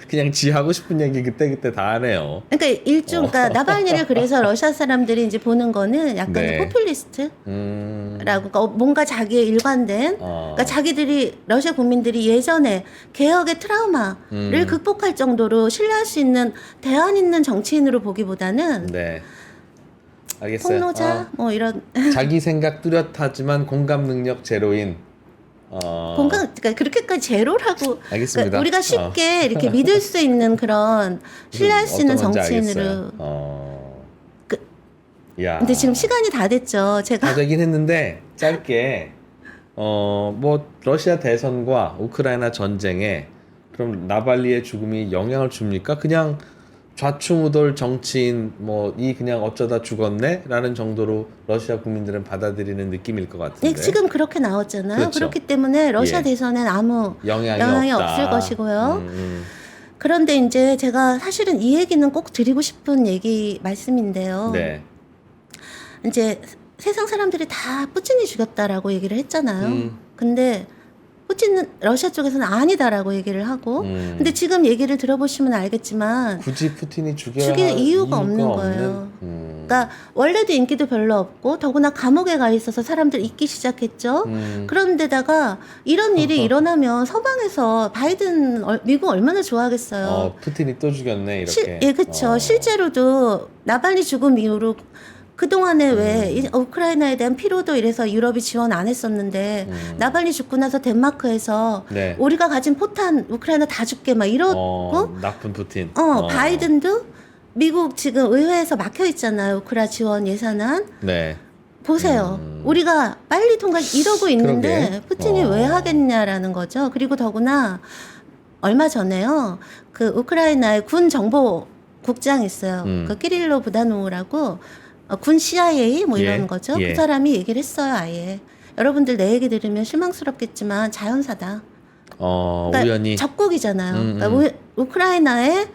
그냥 지 하고 싶은 얘기 그때 다 하네요. 그러니까 그러니까 나발니를 그래서 러시아 사람들이 이제 보는 거는 약간 네. 포퓰리스트라고 그러니까 뭔가 자기의 일관된 그러니까 자기들이 러시아 국민들이 예전에 개혁의 트라우마를 극복할 정도로 신뢰할 수 있는 대안 있는 정치인으로 보기보다는 네. 알겠어요. 폭로자 뭐 이런 자기 생각 뚜렷하지만 공감 능력 제로인. 그러니까 그렇게까지 제로라고 알겠습니다. 그러니까 우리가 쉽게 이렇게 믿을 수 있는 그런 신뢰할 수 있는 어떤 건지 정치인으로. 알겠어요. 야. 근데 지금 시간이 다 됐죠. 제가 다 되긴 했는데 짧게 뭐 러시아 대선과 우크라이나 전쟁에 그럼 나발리의 죽음이 영향을 줍니까? 그냥 좌충우돌 정치인 뭐 이 그냥 어쩌다 죽었네라는 정도로 러시아 국민들은 받아들이는 느낌일 것 같은데. 네, 지금 그렇게 나왔잖아요. 그렇죠. 그렇기 때문에 러시아 예. 대선엔 아무 영향이 없다. 없을 것이고요. 그런데 이제 제가 사실은 이 얘기는 꼭 드리고 싶은 말씀인데요. 네. 이제 세상 사람들이 다 푸틴이 죽였다라고 얘기를 했잖아요. 근데 푸틴은 러시아 쪽에서는 아니다라고 얘기를 하고 근데 지금 얘기를 들어보시면 알겠지만 굳이 푸틴이 죽일 이유가 없는 거예요. 그러니까 원래도 인기도 별로 없고 더구나 감옥에 가 있어서 사람들 잊기 시작했죠. 그런데다가 이런 일이 일어나면 서방에서 미국 얼마나 좋아하겠어요. 푸틴이 또 죽였네 이렇게. 예, 그렇죠. 실제로도 나발니 죽음 이후로 그동안에 왜 우크라이나에 대한 피로도 이래서 유럽이 지원 안 했었는데 나발니 죽고 나서 덴마크에서 네. 우리가 가진 포탄 우크라이나 다 줄게 막 이러고 나쁜 푸틴. 바이든도 미국 지금 의회에서 막혀 있잖아요. 우크라 지원 예산안. 네. 보세요. 우리가 빨리 통과 이러고 있는데 그러게. 푸틴이 왜 하겠냐라는 거죠. 그리고 더구나 얼마 전에요. 그 우크라이나의 군 정보국장이 있어요. 그 키릴로 부다노우라고 군 CIA 뭐 이런 예, 거죠. 예. 그 사람이 얘기를 했어요. 아예. 여러분들 내 얘기 들으면 실망스럽겠지만 자연사다. 그러니까 우연히. 적국이잖아요. 그러니까 우크라이나의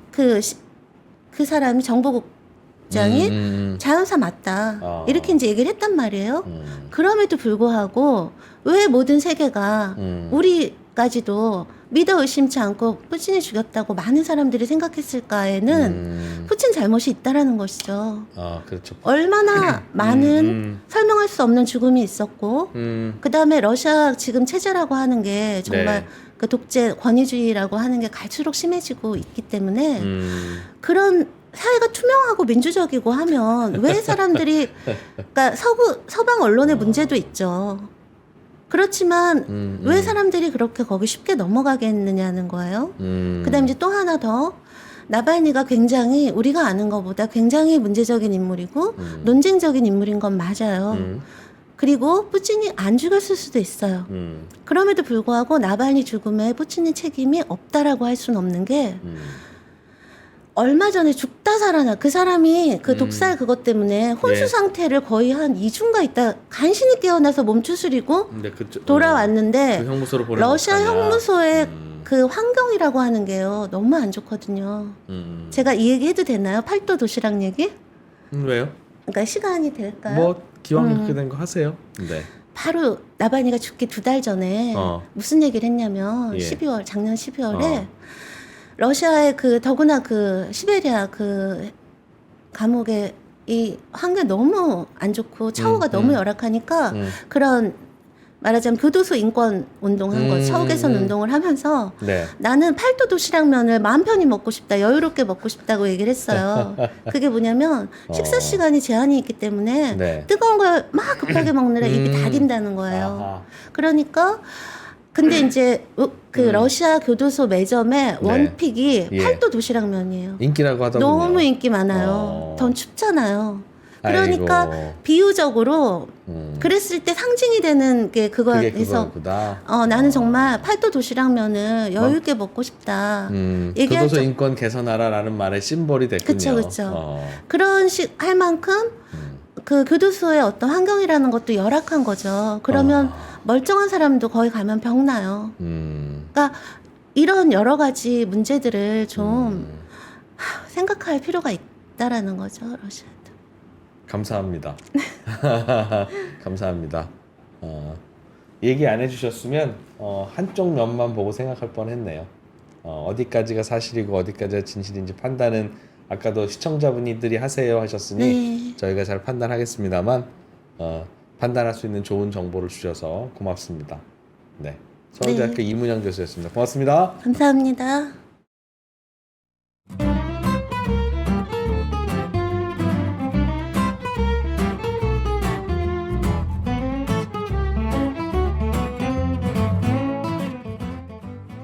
그 사람이 정보국장이 자연사 맞다. 이렇게 이제 얘기를 했단 말이에요. 그럼에도 불구하고 왜 모든 세계가 우리까지도 믿어 의심치 않고 푸틴이 죽였다고 많은 사람들이 생각했을까에는 푸틴 잘못이 있다라는 것이죠. 그렇죠. 얼마나 많은 설명할 수 없는 죽음이 있었고 그 다음에 러시아 지금 체제라고 하는 게 정말 네. 그 독재 권위주의라고 하는 게 갈수록 심해지고 있기 때문에 그런 사회가 투명하고 민주적이고 하면 왜 사람들이 그러니까 서방 언론의 문제도 있죠. 그렇지만 왜 사람들이 그렇게 거기 쉽게 넘어가겠느냐는 거예요. 그다음에 이제 또 하나 더 나발니가 굉장히 우리가 아는 것보다 굉장히 문제적인 인물이고 논쟁적인 인물인 건 맞아요. 그리고 푸틴이 안 죽였을 수도 있어요. 그럼에도 불구하고 나발니 죽음에 푸틴의 책임이 없다라고 할 수는 없는 게 얼마 전에 죽다 살아나 그 사람이 그 독살 그것 때문에 혼수 예. 상태를 거의 한 2주인가 있다 간신히 깨어나서 몸 추스리고 근데 돌아왔는데 그 형무소로 보내 러시아 형무소의 그 환경이라고 하는 게요 너무 안 좋거든요. 제가 이 얘기 해도 되나요? 팔도 도시락 얘기? 왜요? 그러니까 시간이 될까요? 뭐 기왕 이렇게 된 거 하세요. 네. 바로 나발니가 죽기 2달 전에 무슨 얘기를 했냐면 예. 작년 12월에 러시아의 그 더구나 그 시베리아 그 감옥에 이 환경 너무 안 좋고 처우가 너무 열악하니까 그런 말하자면 교도소 인권 운동한 거, 처우 개선 운동을 하면서 네. 나는 팔도 도시락면을 마음 편히 먹고 싶다, 여유롭게 먹고 싶다고 얘기를 했어요. 그게 뭐냐면 식사 시간이 제한이 있기 때문에 네. 뜨거운 걸 막 급하게 먹느라 입이 다딘다는 거예요. 아하. 그러니까 근데 이제 그 러시아 교도소 매점의 원픽이 예. 팔도 도시락면이에요. 인기라고 하더군요. 너무 인기 많아요. 더 춥잖아요. 그러니까 아이고. 비유적으로 그랬을 때 상징이 되는 게 그게 그거에서 그거구나. 나는 정말 팔도 도시락면을 여유 있게 먹고 싶다. 얘기할 교도소 적- 인권 개선하라라는 말의 심벌이 됐군요. 그쵸, 그쵸. 그런 식 할 만큼 그 교도소의 어떤 환경이라는 것도 열악한 거죠. 그러면 멀쩡한 사람도 거기 가면 병 나요. 그러니까 이런 여러 가지 문제들을 좀 생각할 필요가 있다라는 거죠, 러시아도. 감사합니다. 감사합니다. 얘기 안 해주셨으면 한쪽 면만 보고 생각할 뻔했네요. 어디까지가 사실이고 어디까지가 진실인지 판단은 아까도 시청자분들이 하세요 하셨으니 네. 저희가 잘 판단하겠습니다만 판단할 수 있는 좋은 정보를 주셔서 고맙습니다. 네, 서울대학교 이문영 교수였습니다. 고맙습니다. 감사합니다.